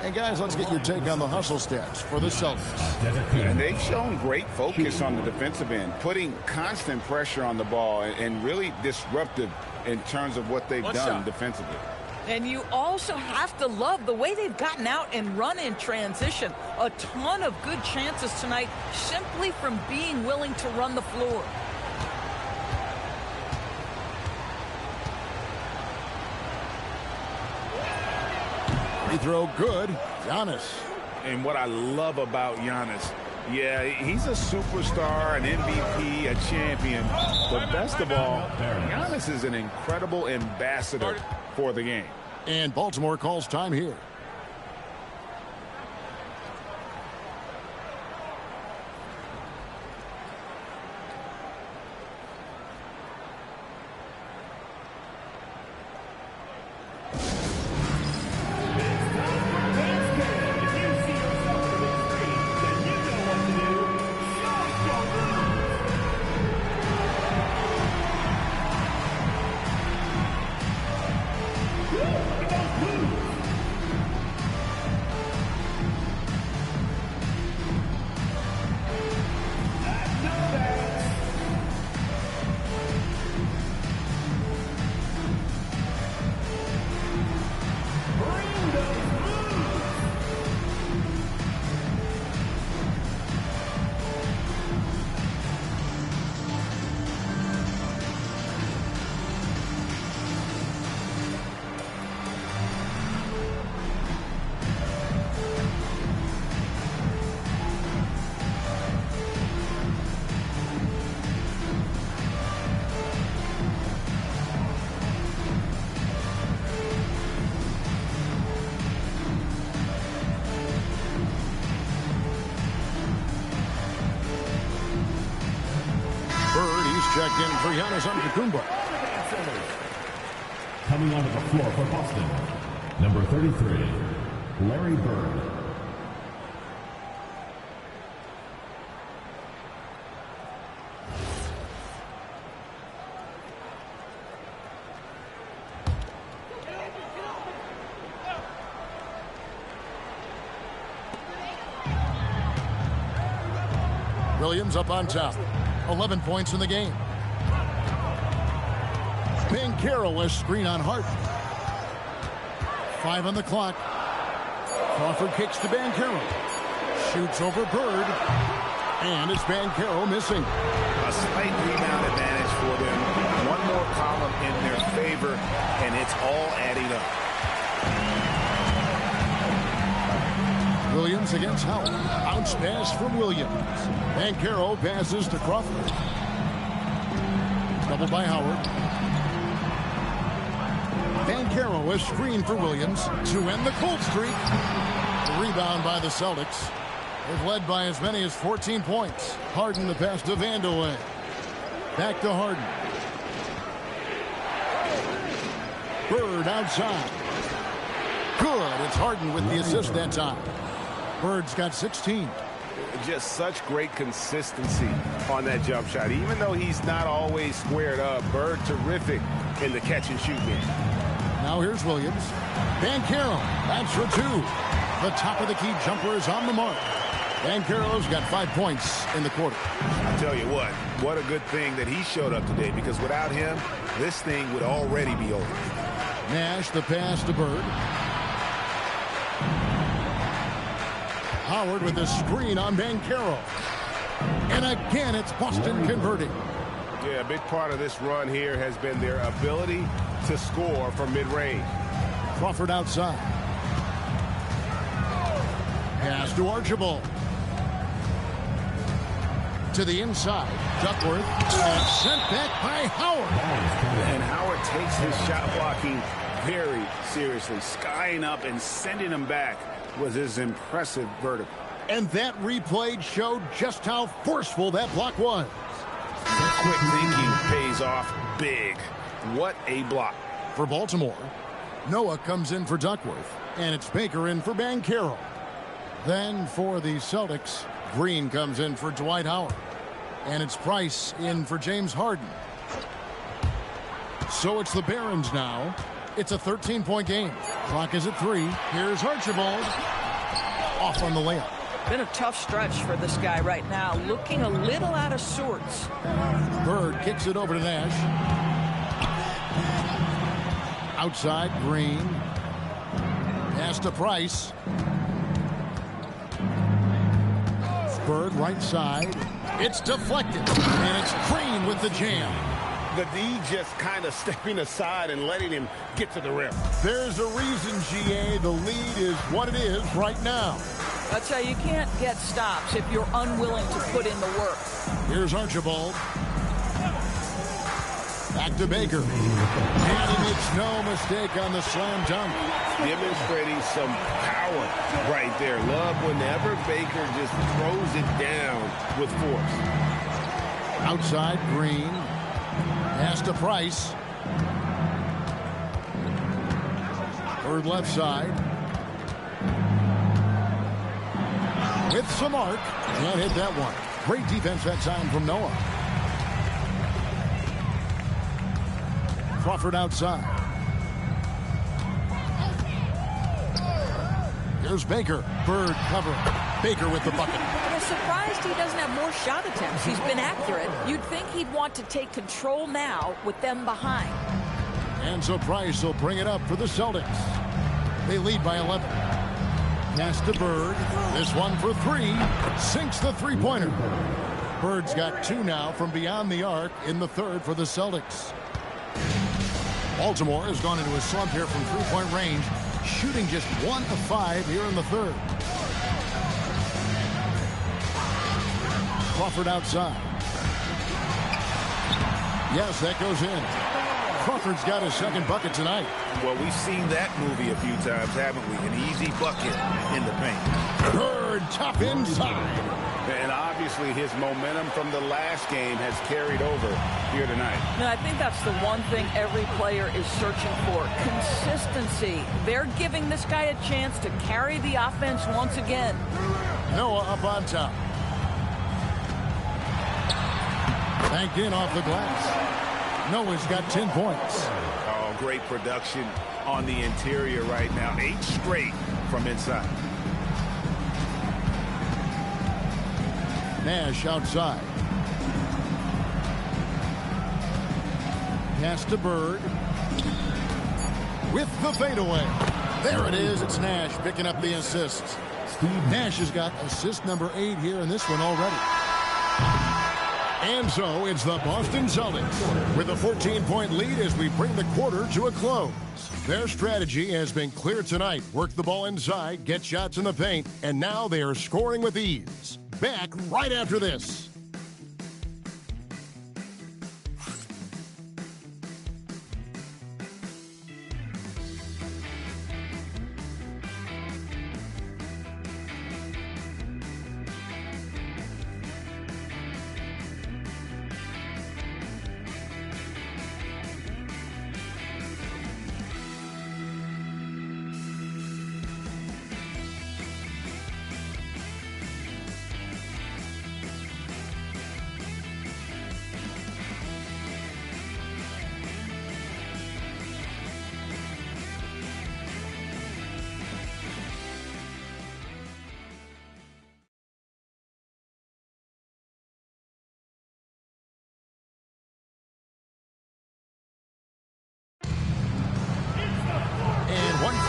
Hey, guys, let's get your take on the hustle stats for the Celtics.
And they've shown great focus on the defensive end, putting constant pressure on the ball and really disruptive in terms of what they've done defensively.
And you also have to love the way they've gotten out and run in transition. A ton of good chances tonight simply from being willing to run the floor.
Free throw good. Giannis.
And what I love about Giannis, yeah, he's a superstar, an MVP, a champion. But best of all, Giannis is an incredible ambassador for the game.
And Baltimore calls time here. Checked in for Giannis Antetokounmpo.
Coming onto the floor for Boston, number 33, Larry Bird.
Williams up on top. 11 points in the game. Banchero, a screen on Harden. 5 on the clock. Crawford kicks to Banchero. Shoots over Bird. And it's Banchero missing.
A slight rebound advantage for them. One more column in their favor, and it's all adding up.
Williams against Howard. Bounce pass from Williams. Banchero passes to Crawford. Doubled by Howard. Banchero, a screen for Williams to end the cold streak. The rebound by the Celtics. They've led by as many as 14 points. Harden the pass to Vandeweghe. Back to Harden. Bird outside. Good. It's Harden with the assist that time. Bird's got 16.
Just such great consistency on that jump shot. Even though he's not always squared up, Bird terrific in the catch and shoot game.
Now here's Williams. Banchero. That's for two. The top of the key jumper is on the mark. Banchero's got 5 points in the quarter.
I tell you what a good thing that he showed up today, because without him, this thing would already be over.
Nash, the pass to Bird. Howard with the screen on Banchero. And again, it's Boston converting.
Yeah, a big part of this run here has been their ability to score from mid-range.
Crawford outside. Pass to Archibald. To the inside. Duckworth. And sent back by Howard.
And Howard takes his shot blocking very seriously. Skying up and sending him back was his impressive vertical.
And that replay showed just how forceful that block was.
Quick thinking pays off big. What a block.
For Baltimore, Noah comes in for Duckworth. And it's Baker in for Banchero. Then for the Celtics, Green comes in for Dwight Howard. And it's Price in for James Harden. So it's the Barons now. It's a 13-point game. Clock is at 3. Here's Archibald. Off on the layup.
Been a tough stretch for this guy right now. Looking a little out of sorts.
Bird kicks it over to Nash. Outside, Green. Pass to Price. Bird right side. It's deflected. And it's Green with the jam.
The D just kind of stepping aside and letting him get to the rim.
There's a reason, GA, the lead is what it is right now.
That's how you can't get stops if you're unwilling to put in the work.
Here's Archibald. Back to Baker. And he makes no mistake on the slam dunk.
Demonstrating some power right there. Love whenever Baker just throws it down with force.
Outside, Green. Pass to Price. Bird left side. With some arc. Can't hit that one. Great defense that time from Noah. Crawford outside. Here's Baker. Bird covering. Baker with the bucket.
I'm surprised he doesn't have more shot attempts. He's been accurate. You'd think he'd want to take control now with them behind.
And so Price will bring it up for the Celtics. They lead by 11. Pass to Bird. This one for 3. Sinks the three-pointer. Bird's got 2 now from beyond the arc in the third for the Celtics. Baltimore has gone into a slump here from three-point range, shooting just 1 of 5 here in the third. Crawford outside. Yes, that goes in. Crawford's got his second bucket tonight.
Well, we've seen that movie a few times, haven't we? An easy bucket in the paint.
Bird top inside.
And obviously his momentum from the last game has carried over here tonight.
And I think that's the one thing every player is searching for. Consistency. They're giving this guy a chance to carry the offense once again.
Noah up on top. Banked in off the glass. Noah's got 10 points.
Oh, great production on the interior right now. 8 straight from inside.
Nash outside. Pass to Bird. With the fadeaway. There it is. It's Nash picking up the assist. Nash has got assist number 8 here in this one already. And so it's the Boston Celtics with a 14-point lead as we bring the quarter to a close. Their strategy has been clear tonight. Work the ball inside, get shots in the paint, and now they are scoring with ease. Back right after this.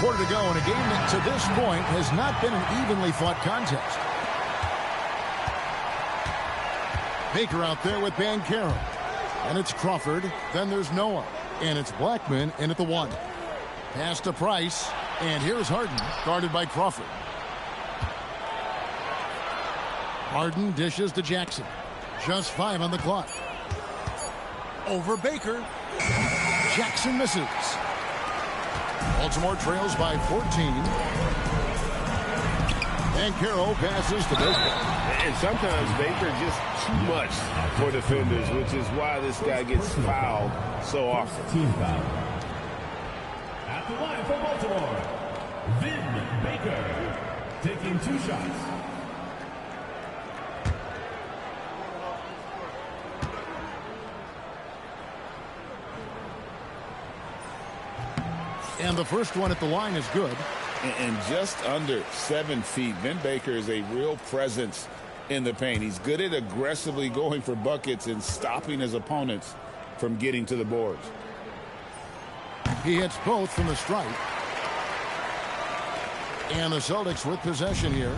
Quarter to go in a game that to this point has not been an evenly fought contest. Baker out there with Banchero. And it's Crawford. Then there's Noah. And it's Blackman in at the 1. Pass to Price. And here's Harden, guarded by Crawford. Harden dishes to Jackson. Just 5 on the clock. Over Baker. Jackson misses. Baltimore trails by 14. And Carroll passes to Baker.
And sometimes Baker just too much for defenders, which is why this guy gets fouled so often.
Team foul. At the line for Baltimore, Vin Baker taking 2 shots.
And the first one at the line is good.
And just under 7 feet. Vin Baker is a real presence in the paint. He's good at aggressively going for buckets and stopping his opponents from getting to the boards.
He hits both from the stripe. And the Celtics with possession here.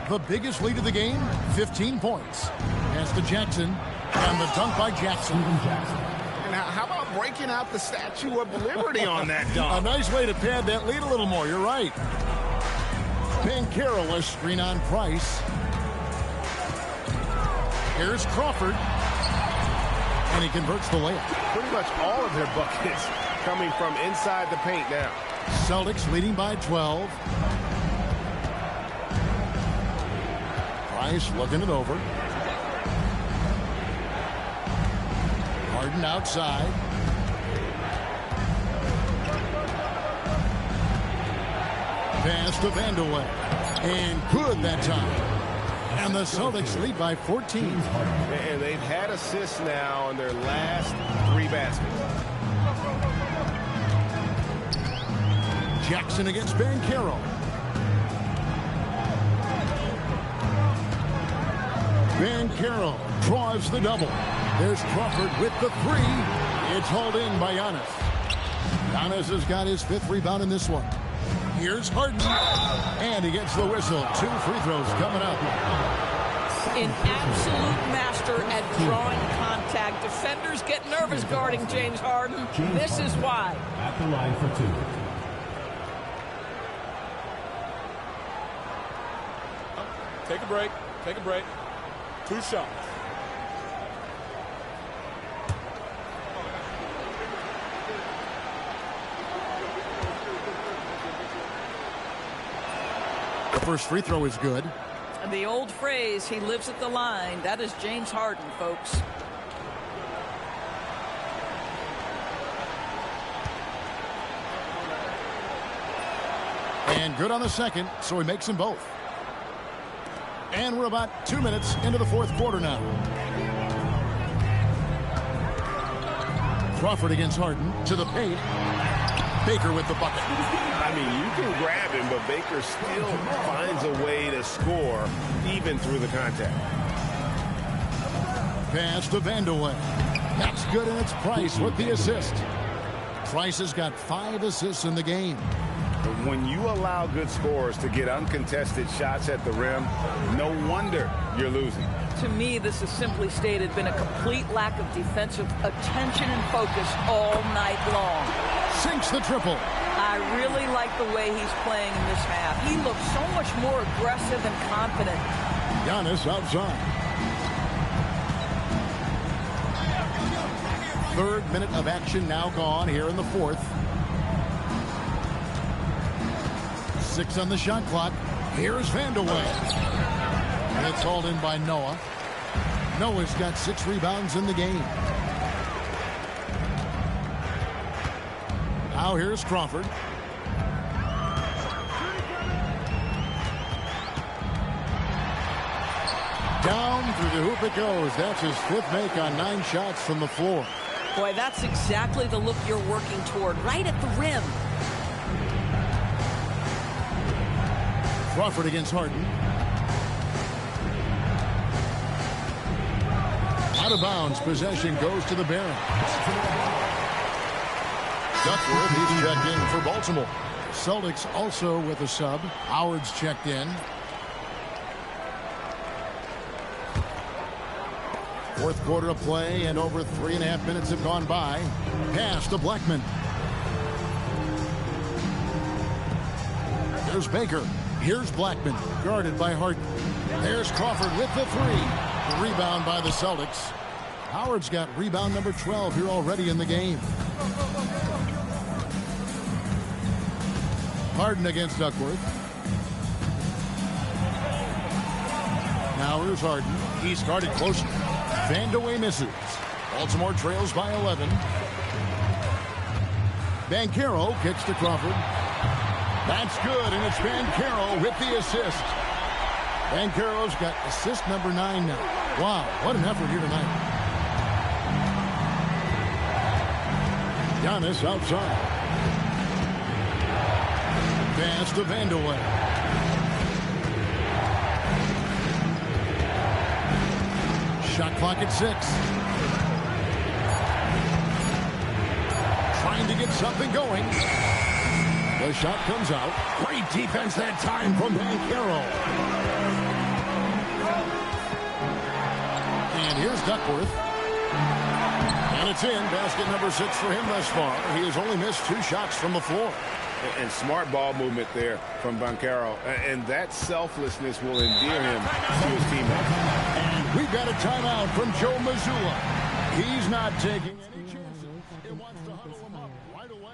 The biggest lead of the game, 15 points. Pass to Jackson. And the dunk by Jackson.
And how about breaking out the Statue of Liberty on that dunk?
A nice way to pad that lead a little more. You're right. Banchero, a screen on Price. Here's Crawford. And he converts the layup.
Pretty much all of their buckets coming from inside the paint now.
Celtics leading by 12. Price looking it over. Harden outside. Pass to Vandeweghe. And good that time. And the Celtics lead by 14.
And they've had assists now in their last 3 baskets.
Jackson against Banchero. Banchero draws the double. There's Crawford with the 3. It's hauled in by Giannis. Giannis has got his 5th rebound in this one. Here's Harden. And he gets the whistle. 2 free throws coming up.
An absolute master at drawing contact. Defenders get nervous guarding James Harden. This is why.
At the line for 2.
Take a break. Take a break. 2 shots.
The first free throw is good.
And the old phrase, he lives at the line. That is James Harden, folks.
And good on the second, so he makes them both. And we're about 2 minutes into the 4th quarter now. Crawford against Harden to the paint. Baker with the bucket.
I mean, you can grab him, but Baker still finds a way to score even through the contact.
Pass to Vandeweghe. That's good, and it's Price with the assist. Price has got 5 assists in the game.
When you allow good scorers to get uncontested shots at the rim, no wonder you're losing.
to me, this is simply stated, been a complete lack of defensive attention and focus all night long.
Sinks the triple.
I really like the way he's playing in this half. He looks so much more aggressive and confident.
Giannis outside. Third minute of action now gone here in the fourth. 6 on the shot clock. Here's Vandeweghe. It's hauled in by Noah. Noah's got 6 rebounds in the game. Now here's Crawford. Down through the hoop it goes. That's his 5th make on 9 shots from the floor.
Boy, that's exactly the look you're working toward, right at the rim.
Crawford against Harden. Out of bounds. Possession goes to the Barons. Duckworth, he's checked in for Baltimore. Celtics also with a sub. Howard's checked in. Fourth quarter of play, and over 3.5 minutes have gone by. Pass to Blackman. There's Baker. Here's Blackman, guarded by Harden. There's Crawford with the 3. The rebound by the Celtics. Howard's got rebound number 12 here already in the game. Harden against Duckworth. Now here's Harden. He's guarded closely. Vandeweghe misses. Baltimore trails by 11. Banchero kicks to Crawford. That's good, and it's Banchero with the assist. Banchero's got assist number 9 now. Wow, what an effort here tonight. Giannis outside. Pass to Vandeweghe. Shot clock at 6. Trying to get something going. The shot comes out. Great defense that time from Banchero. And here's Duckworth. And it's in. Basket number 6 for him thus far. He has only missed 2 shots from the floor.
And smart ball movement there from Banchero. And that selflessness will endear him to his teammates.
And we've got a timeout from Joe Mazzulla. He's not taking any chances. He wants to huddle him up right away.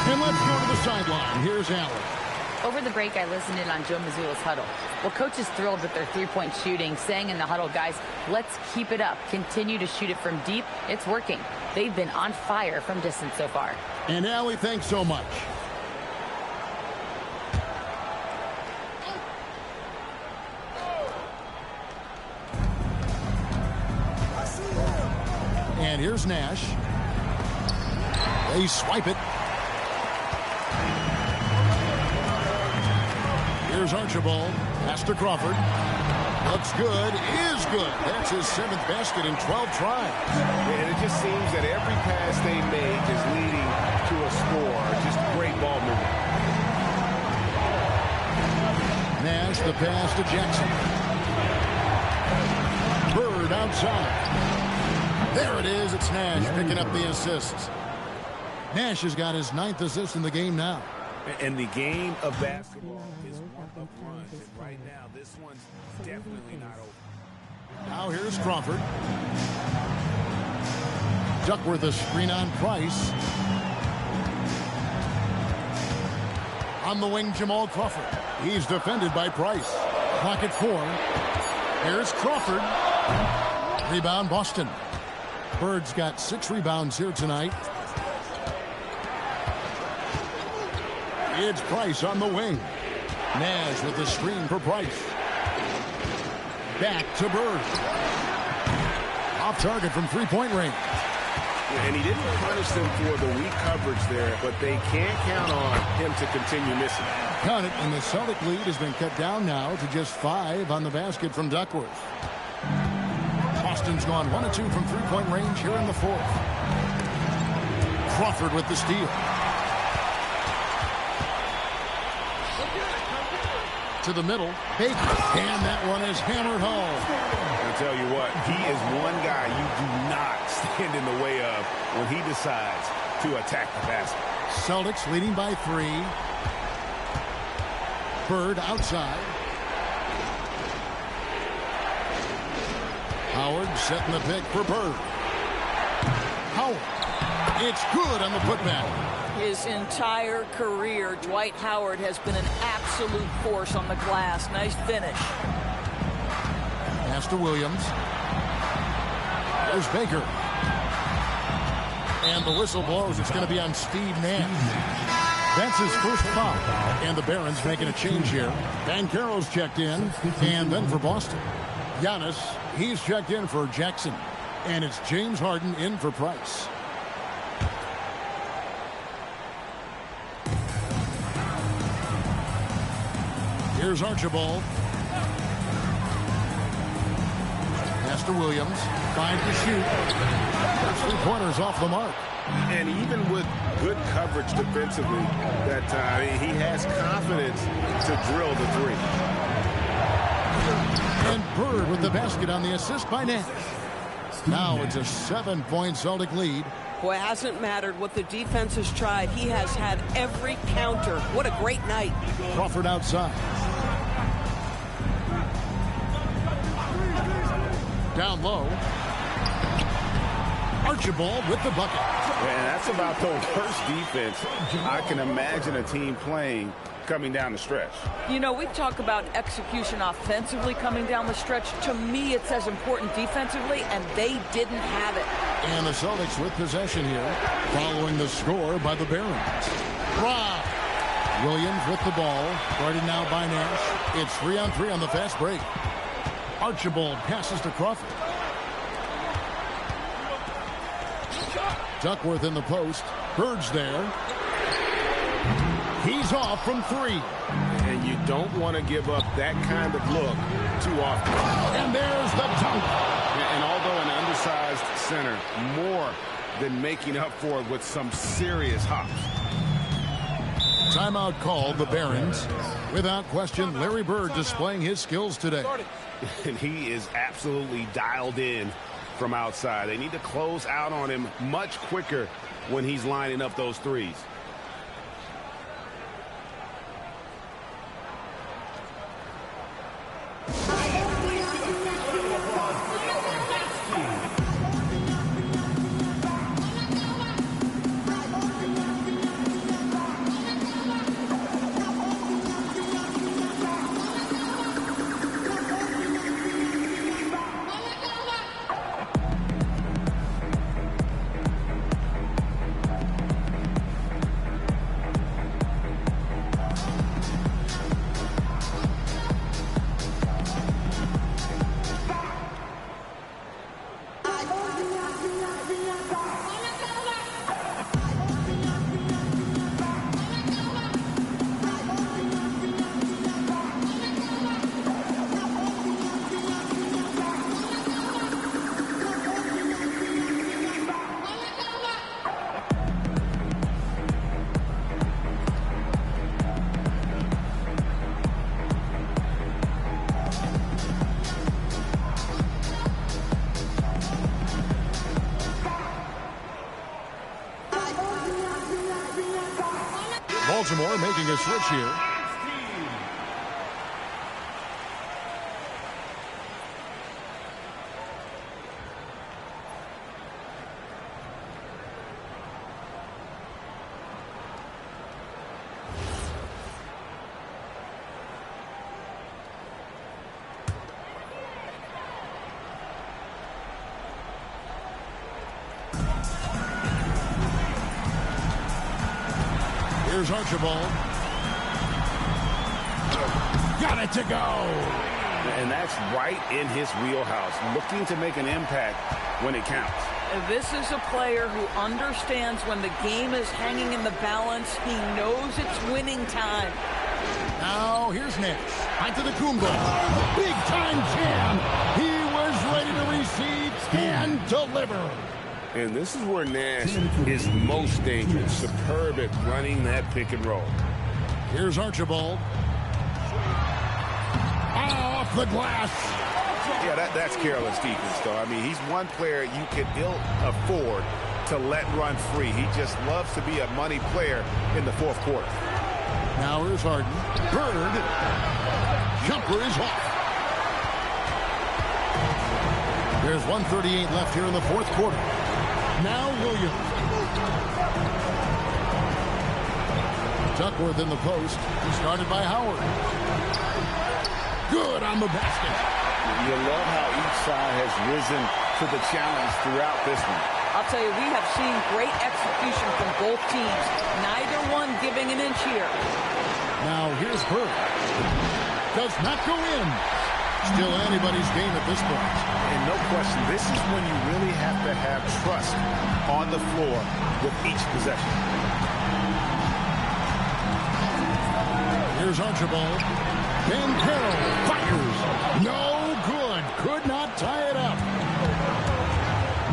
And let's go to the sideline. Here's Allen.
Over the break, I listened in on Joe Mazzulla's huddle. Well, coach is thrilled with their three-point shooting, saying in the huddle, guys, let's keep it up. Continue to shoot it from deep. It's working. They've been on fire from distance so far.
And Allie, thanks so much. And here's Nash. They swipe it. Here's Archibald. Pass to Crawford. Looks good. Is good. That's his 7th basket in 12 tries.
And it just seems that every pass they make is leading to a score. Just great ball movement.
Nash, the pass to Jackson. Bird outside. There it is. It's Nash picking up the assists. Nash has got his 9th assist in the game now.
And the game of basketball is one of runs. And right now, this one's definitely not over.
Now here's Crawford. Duckworth a screen on Price. On the wing, Jamal Crawford. He's defended by Price. Clock at 4. Here's Crawford. Rebound, Boston. Bird's got 6 rebounds here tonight. It's Price on the wing. Nash with the screen for Price. Back to Bird. Off target from three-point range.
And he didn't punish them for the weak coverage there, but they can't count on him to continue missing.
Count it, and the Celtic lead has been cut down now to just 5 on the basket from Duckworth. Boston's gone 1 of 2 from three-point range here in the 4th. Crawford with the steal. To the middle, Baker, and that one is hammered home.
I'll tell you what, he is one guy you do not stand in the way of when he decides to attack the basket.
Celtics leading by 3. Bird outside. Howard setting the pick for Bird. Howard. It's good on the putback.
His entire career, Dwight Howard has been an absolute force on the glass. Nice finish.
Pass to Williams. There's Baker. And the whistle blows. It's going to be on Steve Nash. That's his first foul. And the Barons making a change here. Banchero's checked in. And then for Boston, Giannis, he's checked in for Jackson. And it's James Harden in for Price. Here's Archibald. Pass to Williams. 5 to shoot. First 3 pointers off the mark.
And even with good coverage defensively, that he has confidence to drill the 3.
And Bird with the basket on the assist by Nash. Now it's a 7-point Celtic lead.
Boy, it hasn't mattered what the defense has tried. He has had every counter. What a great night.
Crawford outside. Down low. Archibald with the bucket.
And that's about the worst defense I can imagine a team playing coming down the stretch.
You know, we talk about execution offensively coming down the stretch. To me, it's as important defensively, and they didn't have it.
And the Celtics with possession here, following the score by the Barons. Rob. Williams with the ball, guarded now by Nash. It's 3-on-3 on the fast break. Archibald passes to Crawford. Duckworth in the post. Bird's there. He's off from 3.
And you don't want to give up that kind of look too often.
And there's the dunk.
And although an undersized center, more than making up for it with some serious hops.
Timeout called, the Barons. Without question, Larry Bird displaying his skills today.
And he is absolutely dialed in from outside. They need to close out on him much quicker when he's lining up those threes.
Baltimore making a switch here. Here's Archibald. Got it to go.
And that's right in his wheelhouse, looking to make an impact when it counts.
This is a player who understands when the game is hanging in the balance. He knows it's winning time.
Now here's Nash. Right to the Kumbo. Big time jam. He was ready to receive and deliver.
And this is where Nash is most dangerous. Superb at running that pick and roll.
Here's Archibald. Off the glass.
Yeah, that's careless defense, though. I mean, he's one player you can ill afford to let run free. He just loves to be a money player in the fourth quarter.
Now here's Harden. Bird. Jumper is off. There's 1:38 left here in the fourth quarter. Now Williams. Duckworth in the post. Started by Howard. Good on the basket.
You love how each side has risen to the challenge throughout this one.
I'll tell you, we have seen great execution from both teams. Neither one giving an inch here.
Now here's Bird. Does not go in. Still anybody's game at this point.
And no question, this is when you really have to have trust on the floor with each possession.
Here's Archibald. Ben Carroll fires. No good. Could not tie it up.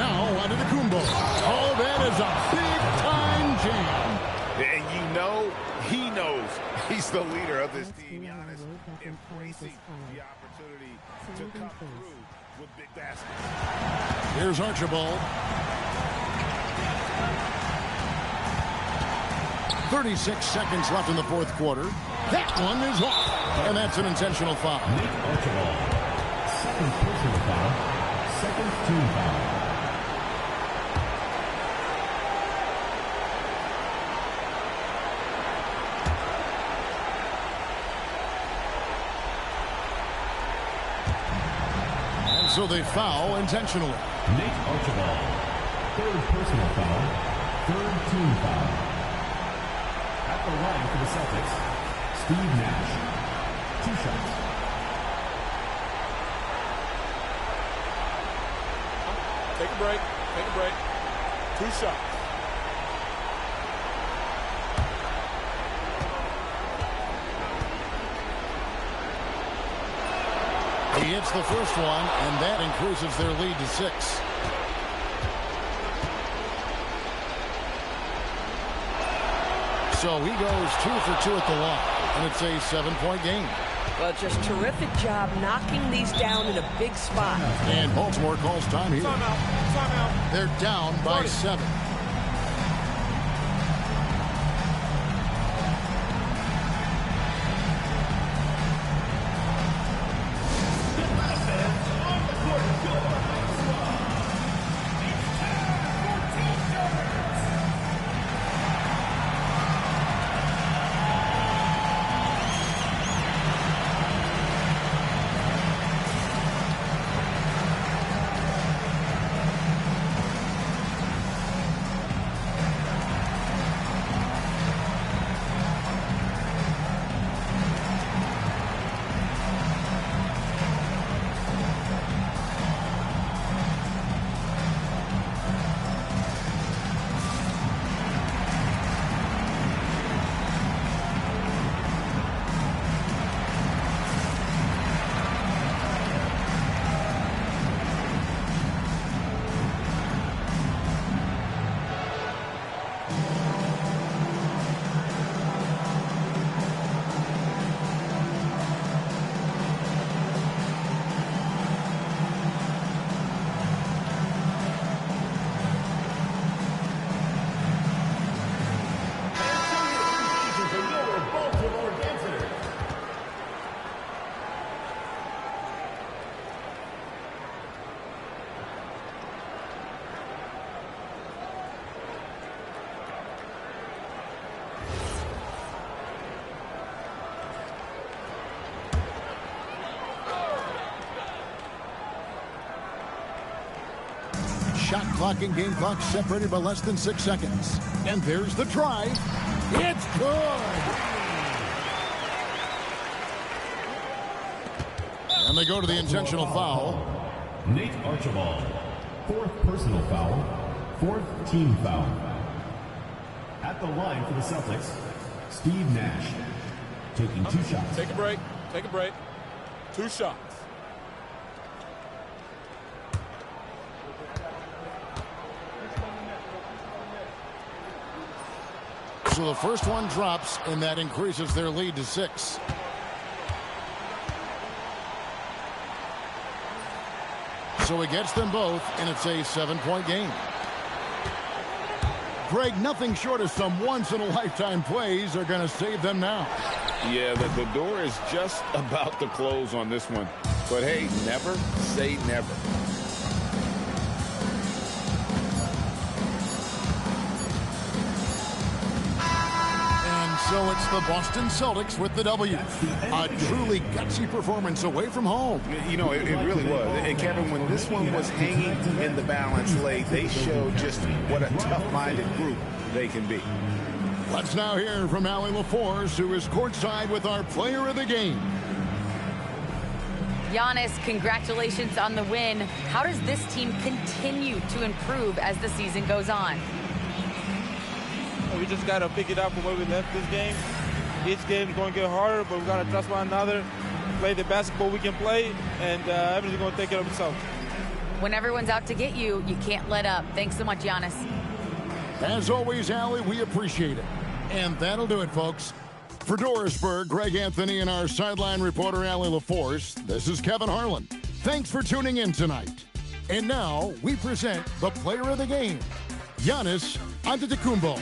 Now onto the Kumbo. Oh, that is a big-time jam.
And you know, he knows he's the leader of this team. Giannis embracing the opportunity to come through with big baskets.
Here's Archibald. 36 seconds left in the fourth quarter. That one is off. And that's an intentional foul.
Archibald. Second personal foul. Second team foul.
So they foul intentionally.
Nate Archibald. Third personal foul. Third team foul. At the line for the Celtics, Steve Nash. 2 shots.
Take a break. Take a break. 2 shots.
He hits the first one, and that increases their lead to 6. So he goes 2 for 2 at the line, and it's a 7-point game.
Well, just terrific job knocking these down in a big spot.
And Baltimore calls time here.
Timeout. Timeout.
They're down by 7. shot clock and game clock separated by less than 6 seconds. And there's the drive. It's good. And they go to the intentional foul.
Nate Archibald, 4th personal foul, 4th team foul. At the line for the Celtics, Steve Nash, taking 2 shots.
Take a break. Take a break. 2 shots.
So the first one drops, and that increases their lead to 6. So he gets them both, and it's a 7-point game. Greg, nothing short of some once-in-a-lifetime plays are going to save them now.
Yeah, the door is just about to close on this one. But hey, never say never.
So it's the Boston Celtics with the W. A truly gutsy performance away from home.
You know, it really was. And Kevin, when this one was hanging in the balance late, they showed just what a tough-minded group they can be.
Let's now hear from Allie LaForce, who is courtside with our player of the game.
Giannis, congratulations on the win. How does this team continue to improve as the season goes on?
We just got to pick it up from where we left this game. Each game is going to get harder, but we got to trust one another, play the basketball we can play, and everything's going to take care of itself.
When everyone's out to get you, you can't let up. Thanks so much, Giannis.
As always, Allie, we appreciate it. And that'll do it, folks. For Dorisburg, Greg Anthony and our sideline reporter, Allie LaForce, this is Kevin Harlan. Thanks for tuning in tonight. And now we present the player of the game, Giannis Antetokounmpo.